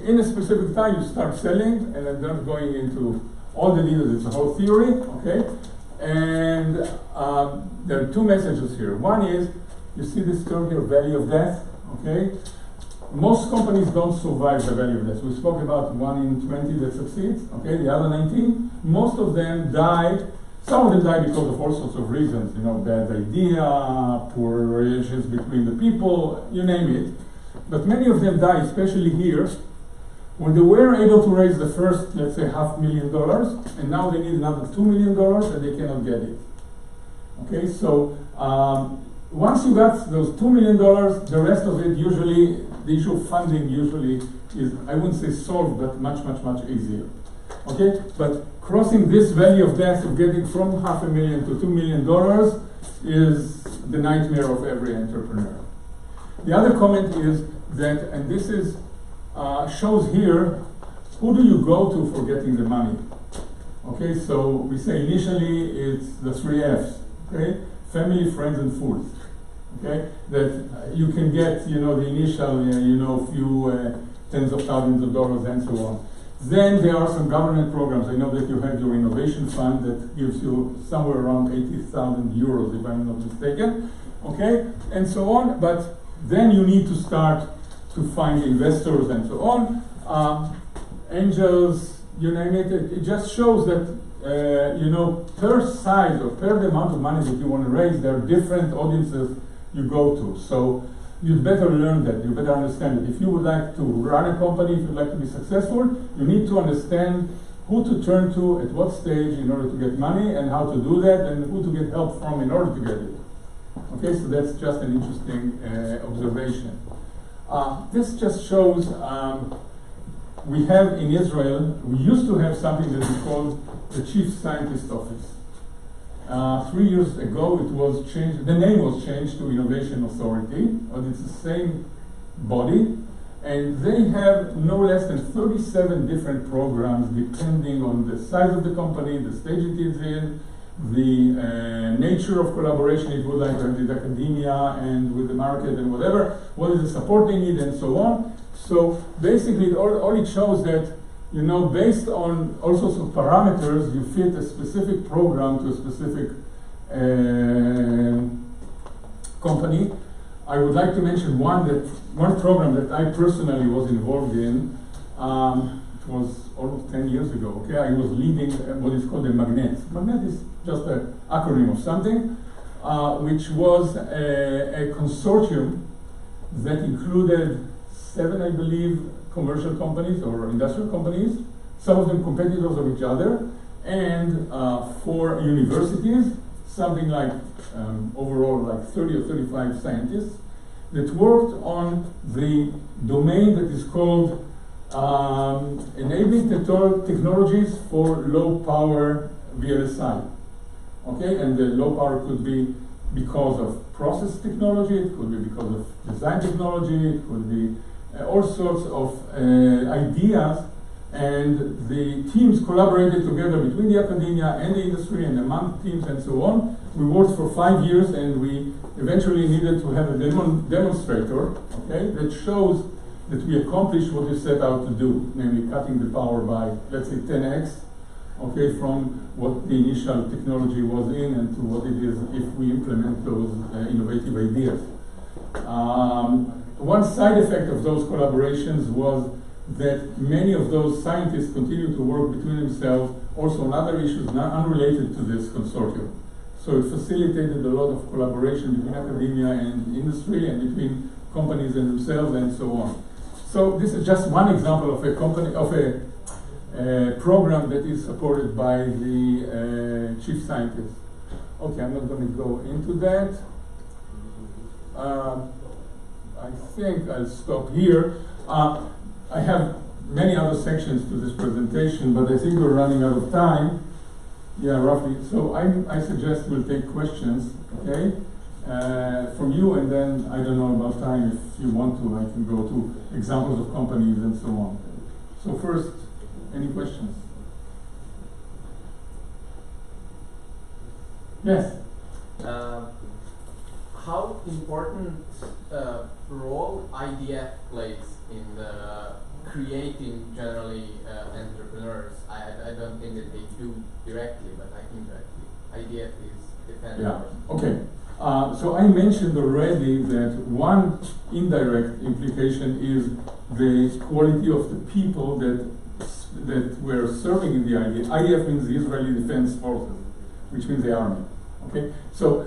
In a specific time you start selling, and I'm not going into all the details, it's a whole theory, okay? And there are two messages here. One is, you see this term here, value of death, okay? Most companies don't survive the value of death. We spoke about 1 in 20 that succeeds, okay? The other 19, most of them die. Some of them die because of all sorts of reasons, you know, bad idea, poor relations between the people, you name it. But many of them die, especially here, when they were able to raise the first, let's say, $500,000, and now they need another $2 million, and they cannot get it. Okay, so once you got those $2 million, the rest of it usually, the issue of funding usually is, I wouldn't say solved, but much, much, much easier. Okay, but crossing this valley of death of getting from $500,000 to $2 million is the nightmare of every entrepreneur. The other comment is that, and this is shows here, who do you go to for getting the money? Okay, so we say initially it's the 3 F's, okay? Family, friends, and fools. Okay, that you can get, you know, the initial, you know, few tens of thousands of dollars and so on. Then there are some government programs. I know that you have your innovation fund that gives you somewhere around 80,000 euros, if I'm not mistaken. Okay, and so on. But then you need to start to find investors and so on. Angels, you name it. It just shows that, you know, per size or per the amount of money that you want to raise, there are different audiences you go to. So you'd better learn that, you better understand it. If you would like to run a company, if you'd like to be successful, you need to understand who to turn to at what stage in order to get money and how to do that and who to get help from in order to get it. Okay, so that's just an interesting observation. This just shows we have in Israel, we used to have something that we called the Chief Scientist Office. 3 years ago it was changed, the name was changed to Innovation Authority, but it's the same body, and they have no less than 37 different programs depending on the size of the company, the stage it is in, the nature of collaboration it would like to have with academia and with the market and whatever, what is the support they need and so on. So basically all it shows that, you know, based on all sorts of parameters, you fit a specific program to a specific company. I would like to mention one program that I personally was involved in. It was almost 10 years ago. Okay, I was leading what is called a Magnet. Magnet is just an acronym of something, which was a consortium that included 7, I believe, commercial companies or industrial companies, some of them competitors of each other, and 4 universities, something like overall like 30 or 35 scientists that worked on the domain that is called enabling technologies for low power VLSI. Okay, and the low power could be because of process technology, it could be because of design technology, it could be all sorts of ideas, and the teams collaborated together between the academia and the industry and among teams and so on. We worked for 5 years, and we eventually needed to have a demonstrator, okay, that shows that we accomplished what we set out to do, namely cutting the power by, let's say, 10x, okay, from what the initial technology was in and to what it is if we implement those innovative ideas. One side effect of those collaborations was that many of those scientists continued to work between themselves also on other issues not unrelated to this consortium. So it facilitated a lot of collaboration between academia and industry and between companies and themselves and so on. So this is just one example of a company, of a program that is supported by the chief scientist. Okay, I'm not going to go into that. I think I'll stop here. I have many other sections to this presentation, but I think we're running out of time. Yeah, roughly. So I suggest we'll take questions, okay, from you, and then I don't know about time. If you want to, I can go to examples of companies and so on. So first, any questions? How important role IDF plays in creating generally entrepreneurs. I don't think that they do directly, but I think that IDF is defended. Yeah, okay. So I mentioned already that one indirect implication is the quality of the people that were serving in the IDF. IDF means the Israeli Defense Forces, which means the army. Okay, so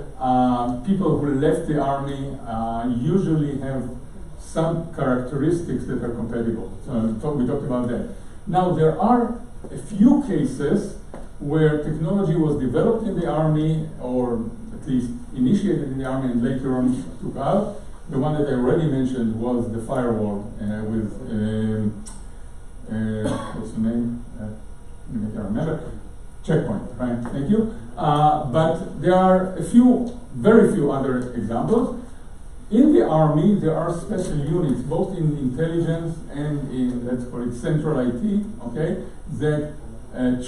people who left the army usually have some characteristics that are compatible. So we talked about that. Now there are a few cases where technology was developed in the army, or at least initiated in the army and later on took out. The one that I already mentioned was the firewall with what's the name? I can't remember. Checkpoint, right? Thank you. But there are very few other examples. In the army, there are special units, both in intelligence and in, let's call it, central IT, okay, that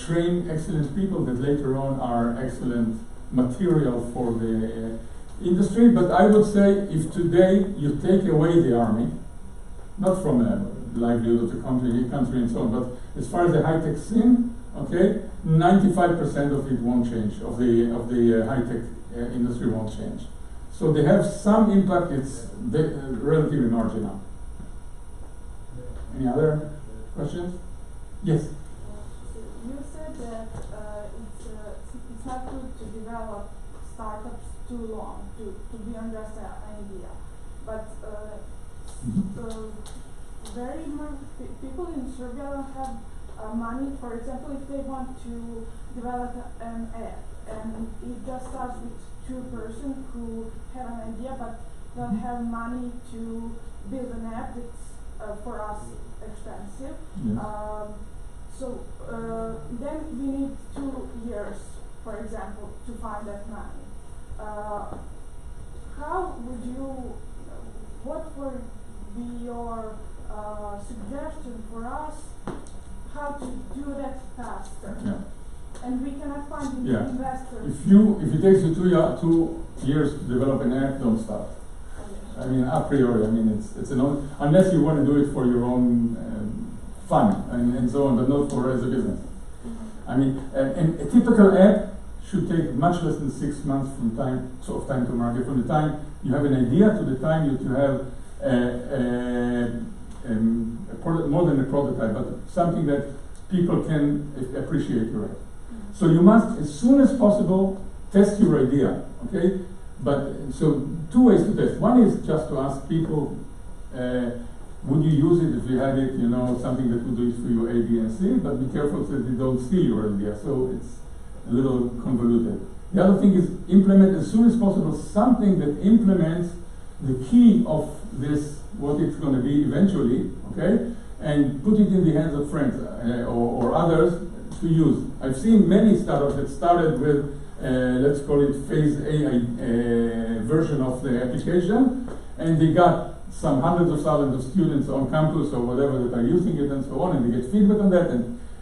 train excellent people that later on are excellent material for the industry. But I would say if today you take away the army, not from a livelihood of the country and so on, but as far as the high-tech scene, okay, 95% of it won't change, of the high-tech industry won't change. So they have some impact, it's relatively marginal. Any other questions? Yes? You said that it's not good to develop startups too long, to be on just an idea. But very much people in Serbia don't have money. For example, if they want to develop an app, and it just starts with two persons who have an idea but don't have money to build an app that's for us expensive. Yeah. So then we need 2 years, for example, to find that money. How would you, what would be your suggestion for us how to do that faster? Yeah. And we cannot find investors. If it takes you 2 years to develop an app, don't start. Okay. I mean, a priori, I mean, it's unless you want to do it for your own fun and so on, but not for as a business. Mm-hmm. I mean, and a typical app should take much less than 6 months from time to market. From the time you have an idea to the time you have more than a prototype, but something that people can appreciate your app. So you must, as soon as possible, test your idea, okay? But so 2 ways to test. One is just to ask people, would you use it if you had it, something that would do it for you A, B, and C, but be careful that they don't steal your idea. So it's a little convoluted. The other thing is implement as soon as possible something that implements the key of this, what it's going to be eventually, okay? And put it in the hands of friends or others to use. I've seen many startups that started with, let's call it phase A version of the application, and they got some hundreds of thousands of students on campus or whatever that are using it and so on, and they get feedback on that.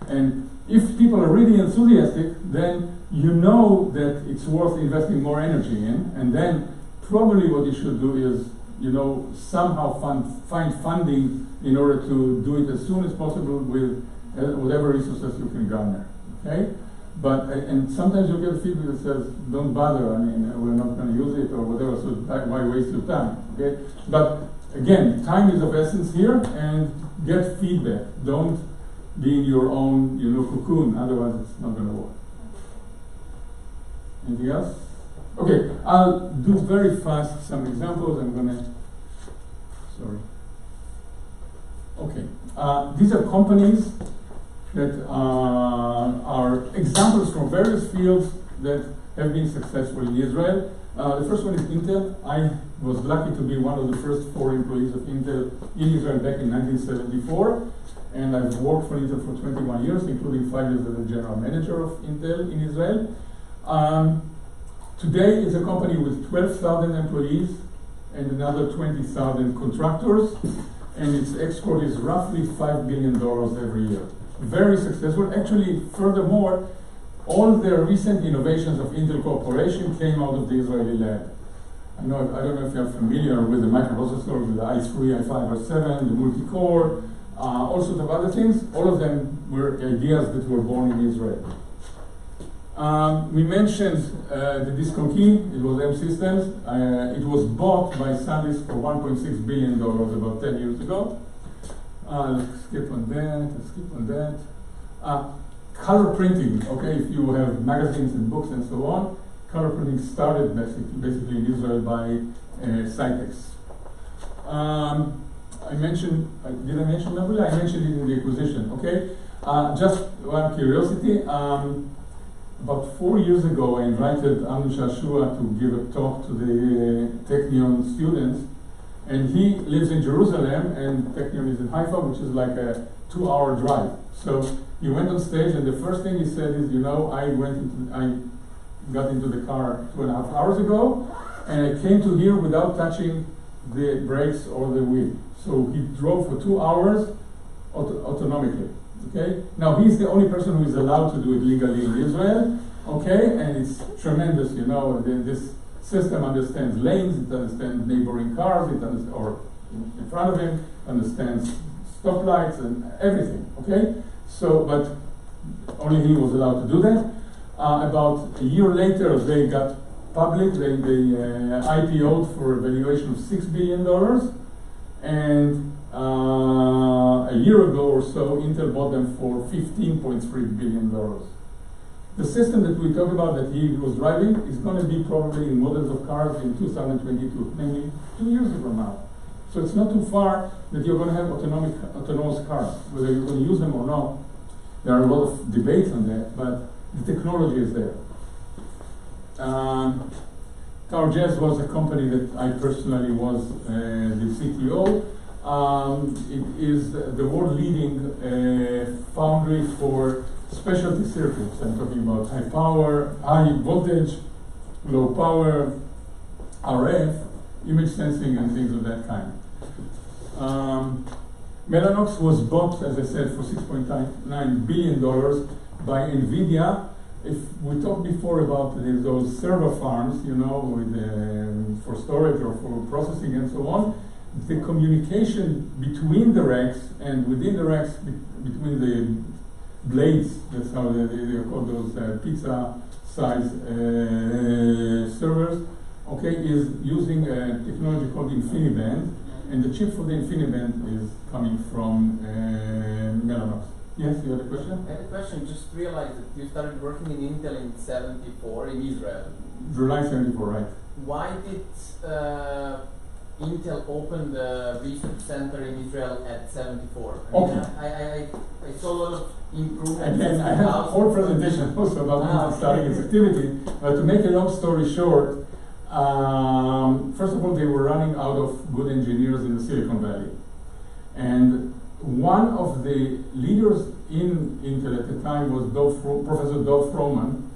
And if people are really enthusiastic, then you know that it's worth investing more energy in, and then probably what you should do is, somehow find funding in order to do it as soon as possible with whatever resources you can garner, okay? But, and sometimes you get feedback that says, don't bother, I mean, we're not going to use it or whatever, so why waste your time, okay? But again, time is of essence here, and get feedback. Don't be in your own, cocoon, otherwise it's not going to work. Anything else? Okay, I'll do very fast some examples. I'm going to, sorry. Okay, these are companies that are examples from various fields that have been successful in Israel. The first one is Intel. I was lucky to be one of the first 4 employees of Intel in Israel back in 1974, and I've worked for Intel for 21 years, including 5 years as a general manager of Intel in Israel. Today it's a company with 12,000 employees and another 20,000 contractors, and its export is roughly $5 billion every year. Very successful. Actually, furthermore, all the recent innovations of Intel Corporation came out of the Israeli lab. I don't know if you're familiar with the microprocessors, with the i3, i5, i7, the multi-core, all sorts of other things. All of them were ideas that were born in Israel. We mentioned the Disconkey. It was M Systems. It was bought by SanDisk for $1.6 billion about 10 years ago. Let's skip on that. Color printing, okay, if you have magazines and books and so on, color printing started basically in Israel by Cytex. Did I mention Nabula? I mentioned it in the acquisition, okay? Just one curiosity. About 4 years ago, I invited Amnon Shashua to give a talk to the Technion students, and he lives in Jerusalem, and Technion is in Haifa, which is like a 2-hour drive. So he went on stage, and the first thing he said is, you know, I got into the car 2.5 hours ago, and I came to here without touching the brakes or the wheel. So he drove for 2 hours autonomically. Okay. Now he's the only person who is allowed to do it legally in Israel. Okay, and it's tremendous. You know, this system understands lanes, it understands neighboring cars, it understands, or in front of him, understands stoplights and everything. Okay. So, but only he was allowed to do that. About a year later, they got public. They IPO'd for a valuation of $6 billion, and a year ago or so, Intel bought them for $15.3 billion. The system that we talk about that he was driving is going to be probably in models of cars in 2022, namely 2 years from now. So it's not too far that you're going to have autonomous cars, whether you're going to use them or not. There are a lot of debates on that, but the technology is there. TowerJazz was a company that I personally was the CTO. It is the world-leading foundry for specialty circuits. I'm talking about high power, high voltage, low power, RF, image sensing, and things of that kind. Mellanox was bought, as I said, for $6.9 billion by NVIDIA. If we talked before about those server farms, you know, with, for storage or for processing and so on, the communication between the racks and within the racks, between the blades, that's how they call those pizza-size servers, okay, is using a technology called InfiniBand, and the chip for the InfiniBand is coming from Mellanox. Yes, you had a question? I had a question. Just realized that you started working in Intel in '74 in Israel. July 74, right. Why did Intel open the research center in Israel at 74? I saw a lot of improvements. Again, I have a whole presentation also about Intel starting its activity, but to make a long story short, first of all, they were running out of good engineers in the Silicon Valley. And one of the leaders in Intel at the time was Professor Dov Froman,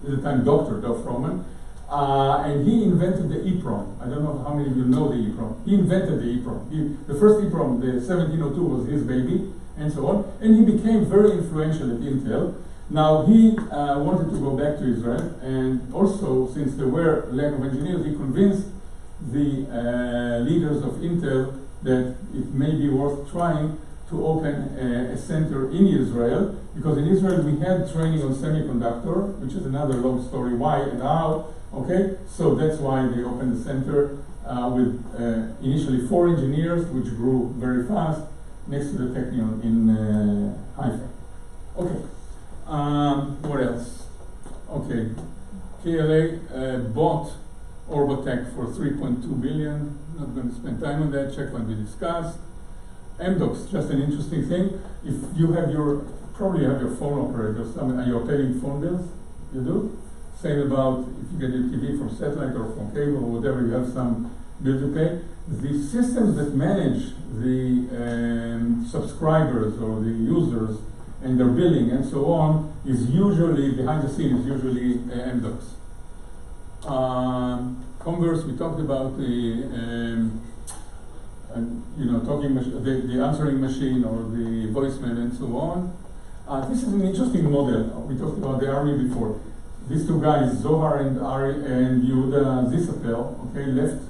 at the time Dr. Dov Froman, and he invented the EEPROM. I don't know how many of you know the EEPROM. He invented the EEPROM. The first EEPROM, the 1702, was his baby, and so on. And he became very influential at Intel. Now, he wanted to go back to Israel, and also, since there were lack of engineers, he convinced the leaders of Intel that it may be worth trying to open a center in Israel, because in Israel we had training on semiconductor, which is another long story, why and how, okay? So that's why they opened the center with initially 4 engineers, which grew very fast, next to the Technion in Haifa. Okay, what else? Okay, KLA bought Orbotech for $3.2 billion. Not going to spend time on that. Check what we discussed. MDOX, just an interesting thing. If you have probably have your phone operator, and you're paying phone bills, you do. Same about if you get your TV from satellite or from cable or whatever, you have some bill to pay. The systems that manage the subscribers or the users and their billing and so on is usually, behind the scenes, is usually MDOX. Converse, we talked about the the answering machine or the voicemail and so on. This is an interesting model. We talked about the army before. these two guys, Zohar and Yehuda Zisapel, okay, left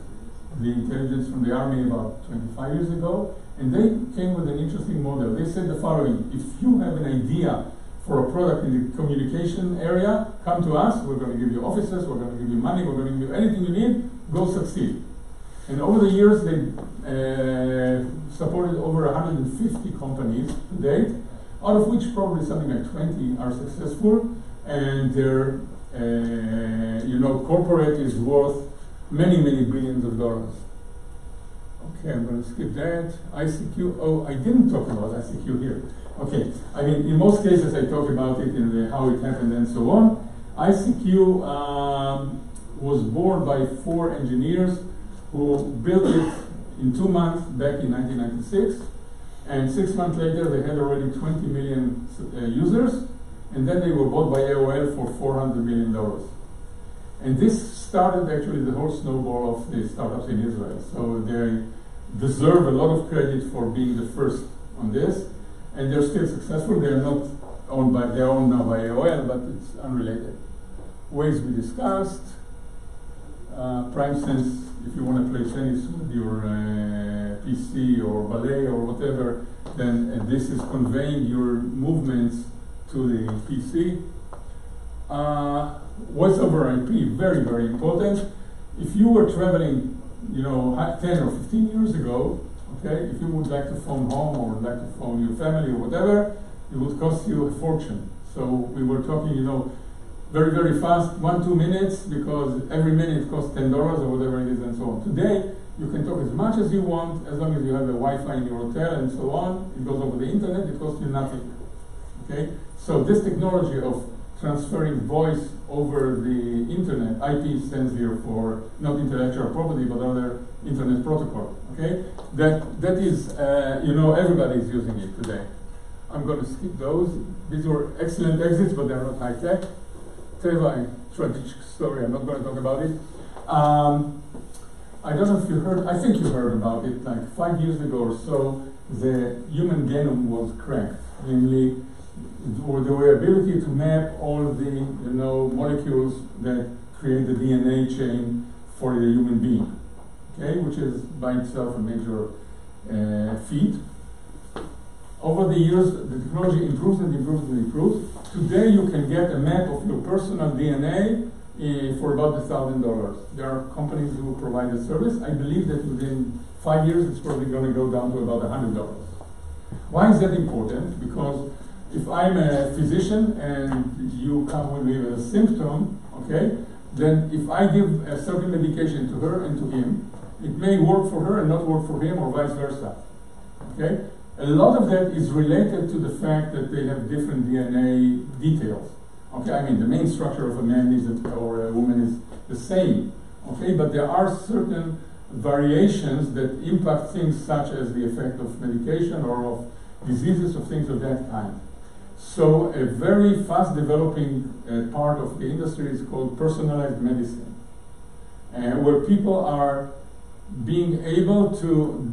the intelligence from the army about 25 years ago, and they came with an interesting model. They said the following: if you have an idea for a product in the communication area, come to us, we're going to give you offices, we're going to give you money, we're going to give you anything you need, go succeed. And over the years, they supported over 150 companies to date, out of which probably something like 20 are successful, and their corporate is worth many, many billions of dollars. Okay, I'm going to skip that. ICQ, oh, I didn't talk about ICQ here. Okay, I mean, in most cases I talk about it in how it happened and so on. ICQ was born by 4 engineers who built it in 2 months back in 1996, and 6 months later they had already 20 million users, and then they were bought by AOL for $400 million. And this started actually the whole snowball of the startups in Israel. So they deserve a lot of credit for being the first on this, and they're still successful. They're not owned by, they're owned now by AOL, but it's unrelated. Ways we discussed. PrimeSense, if you want to play tennis with your PC or ballet or whatever, then this is conveying your movements to the PC. Voice over IP, very, very important. If you were traveling, 10 or 15 years ago, okay, if you would like to phone home or would like to phone your family or whatever, it would cost you a fortune. So we were talking, very, very fast, 1-2 minutes, because every minute costs $10 or whatever it is, and so on. Today, you can talk as much as you want, as long as you have a Wi-Fi in your hotel and so on. It goes over the internet, it costs you nothing. Okay? So this technology of transferring voice over the internet, IP stands here for not intellectual property, but other internet protocol. Okay? That is, everybody is using it today. I'm going to skip those. These were excellent exits, but they're not high tech. Teva, tragic story, I'm not going to talk about it. I don't know if you heard, I think you heard about it, like 5 years ago or so, the human genome was cracked, namely, or the ability to map all the molecules that create the DNA chain for the human being, okay, which is by itself a major feat. Over the years, the technology improves and improves and improves. Today, you can get a map of your personal DNA for about $1,000. There are companies who provide the service. I believe that within 5 years, it's probably going to go down to about $100. Why is that important? Because if I'm a physician and you come with me with a symptom, okay, then if I give a certain medication to her and to him, it may work for her and not work for him, or vice versa. Okay? A lot of that is related to the fact that they have different DNA details. Okay, I mean, the main structure of a man or a woman is the same. Okay, but there are certain variations that impact things such as the effect of medication or of diseases or things of that kind. So a very fast developing part of the industry is called personalized medicine, where people are being able to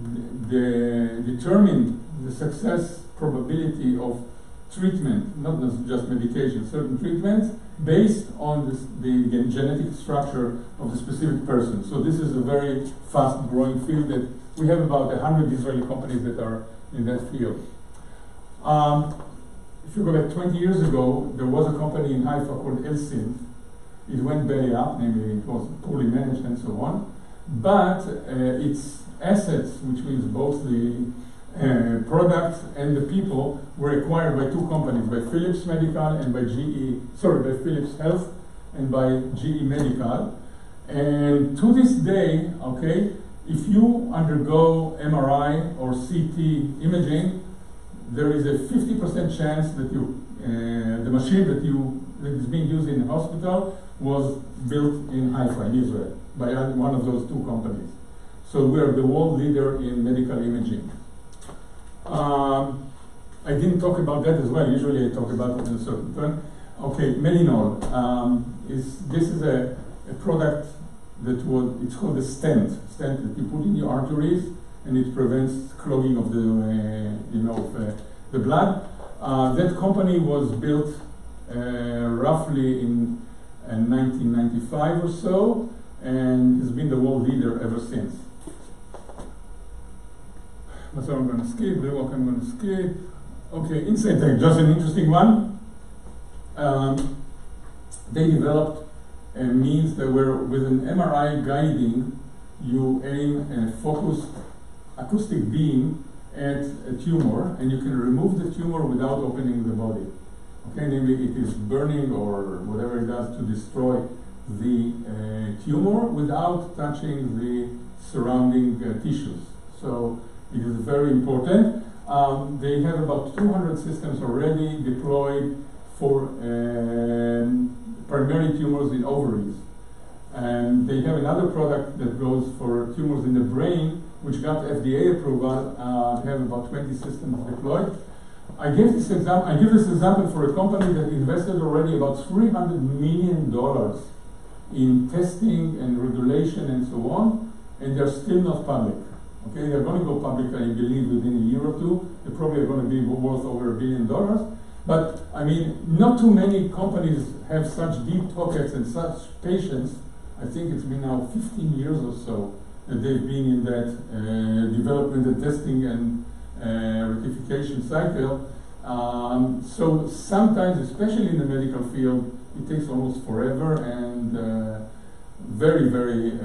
determine the success probability of treatment, not just medication, certain treatments, based on the genetic structure of the specific person. So this is a very fast growing field that we have about 100 Israeli companies that are in that field. If you go back 20 years ago, there was a company in Haifa called Elsin. It went belly up, namely it was poorly managed and so on. But its assets, which means both the products and the people, were acquired by 2 companies, by Philips Medical and by by Philips Health and by GE Medical. And to this day, okay, if you undergo MRI or CT imaging, there is a 50% chance that the machine that is being used in the hospital was built in Haifa, in Israel, by one of those 2 companies. So we are the world leader in medical imaging. I didn't talk about that as well. Usually I talk about it in a certain turn. Okay, Melinol. This is a product it's called a stent that you put in your arteries, and it prevents clogging of the blood. That company was built roughly in in 1995 or so, and has been the world leader ever since. That's what I'm going to skip. The walk I'm going to skip. Okay, inside tech, just an interesting one. They developed a means that where with an MRI guiding, you aim a focused acoustic beam at a tumor, and you can remove the tumor without opening the body. Okay, namely it is burning or whatever it does to destroy the tumor without touching the surrounding tissues. So it is very important. They have about 200 systems already deployed for primary tumors in ovaries. And they have another product that goes for tumors in the brain, which got FDA approval. They have about 20 systems deployed. I give this example for a company that invested already about $300 million in testing and regulation and so on, and they're still not public. Okay, they're going to go public, I believe, within a year or two. They probably are going to be worth over $1 billion. But I mean, not too many companies have such deep pockets and such patience. I think it's been now 15 years or so that they've been in that development and testing and rectification cycle. So sometimes, especially in the medical field, it takes almost forever and very, very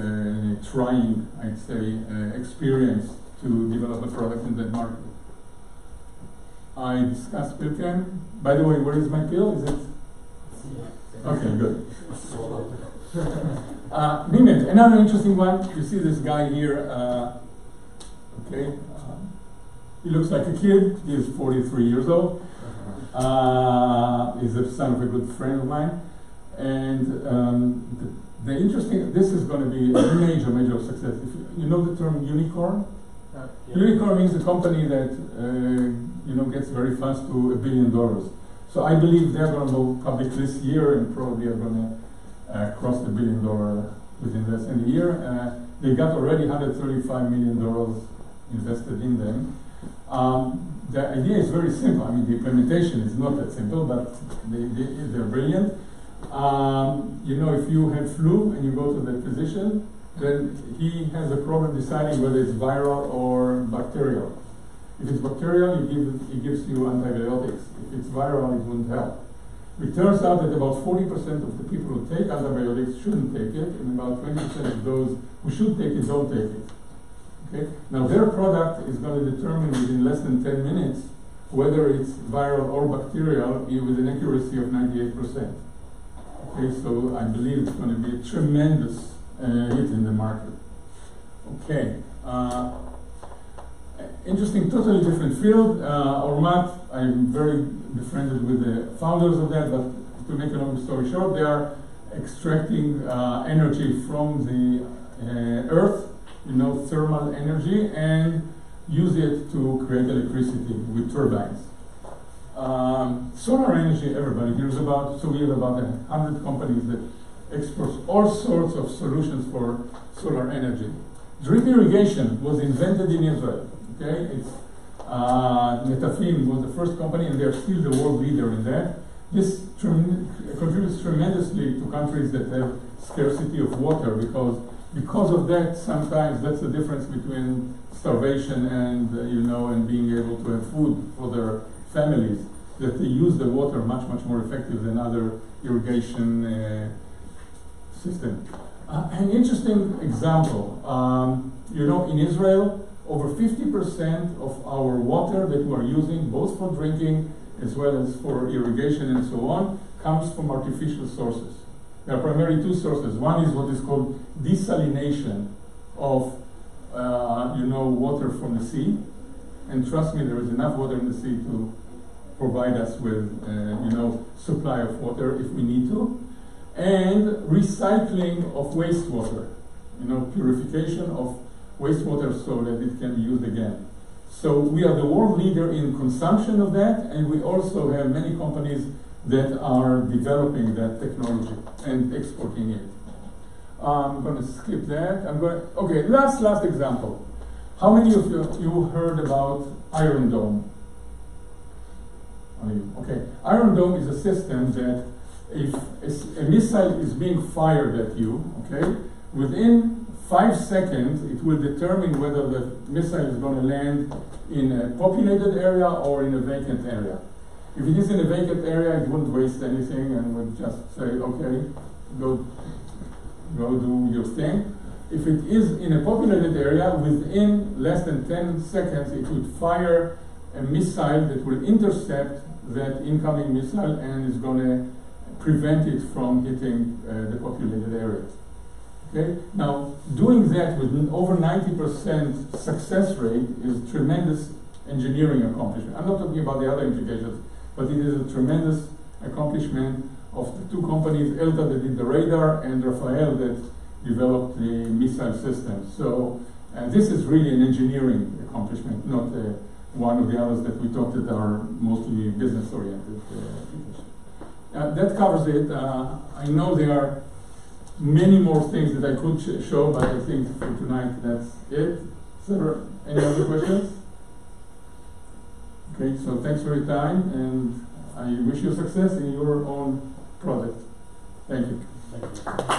trying, I'd say, experience to develop a product in that market. I discussed PillCam. By the way, where is my pill? Is it? Okay, good. Mimit, another interesting one. You see this guy here. Okay, he looks like a kid. He is 43 years old. He's the son of a good friend of mine. And the interesting, this is going to be a major, major success. If you know the term unicorn? Yeah. Unicorn means a company that gets very fast to $1 billion. So I believe they're going to go public this year and probably are going to cross the $1 billion within less than a year. They got already $135 million invested in them. The idea is very simple. I mean, the implementation is not that simple, but they're brilliant. If you have flu and you go to the physician, then he has a problem deciding whether it's viral or bacterial. If it's bacterial, he gives you antibiotics. If it's viral, it wouldn't help. It turns out that about 40% of the people who take antibiotics shouldn't take it, and about 20% of those who should take it don't take it. Okay? Now their product is going to determine within less than 10 minutes whether it's viral or bacterial with an accuracy of 98%. Okay, so I believe it's going to be a tremendous hit in the market. Okay. Interesting, totally different field. Ormat, I'm very befriended with the founders of that, but to make a long story short, they are extracting energy from the earth, thermal energy, and use it to create electricity with turbines. Solar energy, everybody hears about, so we have about 100 companies that export all sorts of solutions for solar energy. Drip irrigation was invented in Israel. Okay, it's Netafim was the first company, and they are still the world leader in that. This contributes tremendously to countries that have scarcity of water because of that. Sometimes that's the difference between starvation and and being able to have food for their families. That they use the water much more effective than other irrigation systems. An interesting example, in Israel, over 50% of our water that we are using, both for drinking as well as for irrigation and so on, comes from artificial sources. There are primarily two sources. One is what is called desalination of, water from the sea. And trust me, there is enough water in the sea to provide us with, supply of water if we need to. And recycling of wastewater, purification of wastewater so that it can be used again. So we are the world leader in consumption of that, and we also have many companies that are developing that technology and exporting it. I'm going to skip that. Okay, last example. How many of you heard about Iron Dome? Okay, Iron Dome is a system that if a missile is being fired at you, okay, within 5 seconds it will determine whether the missile is going to land in a populated area or in a vacant area. If it is in a vacant area, it wouldn't waste anything and would just say, okay, go do your thing. If it is in a populated area, within less than 10 seconds, it would fire a missile that will intercept that incoming missile and is going to prevent it from hitting the populated area. Okay? Now, doing that with an over 90% success rate is tremendous engineering accomplishment. I'm not talking about the other implications, but it is a tremendous accomplishment of the two companies, Elta that did the radar and Rafael that developed the missile system. So this is really an engineering accomplishment, not one of the others that we talked that are mostly business-oriented applications. That covers it. I know there are many more things that I could show, but I think for tonight that's it. Is there any other questions? Okay, so thanks for your time, and I wish you success in your own project. Thank you. Thank you.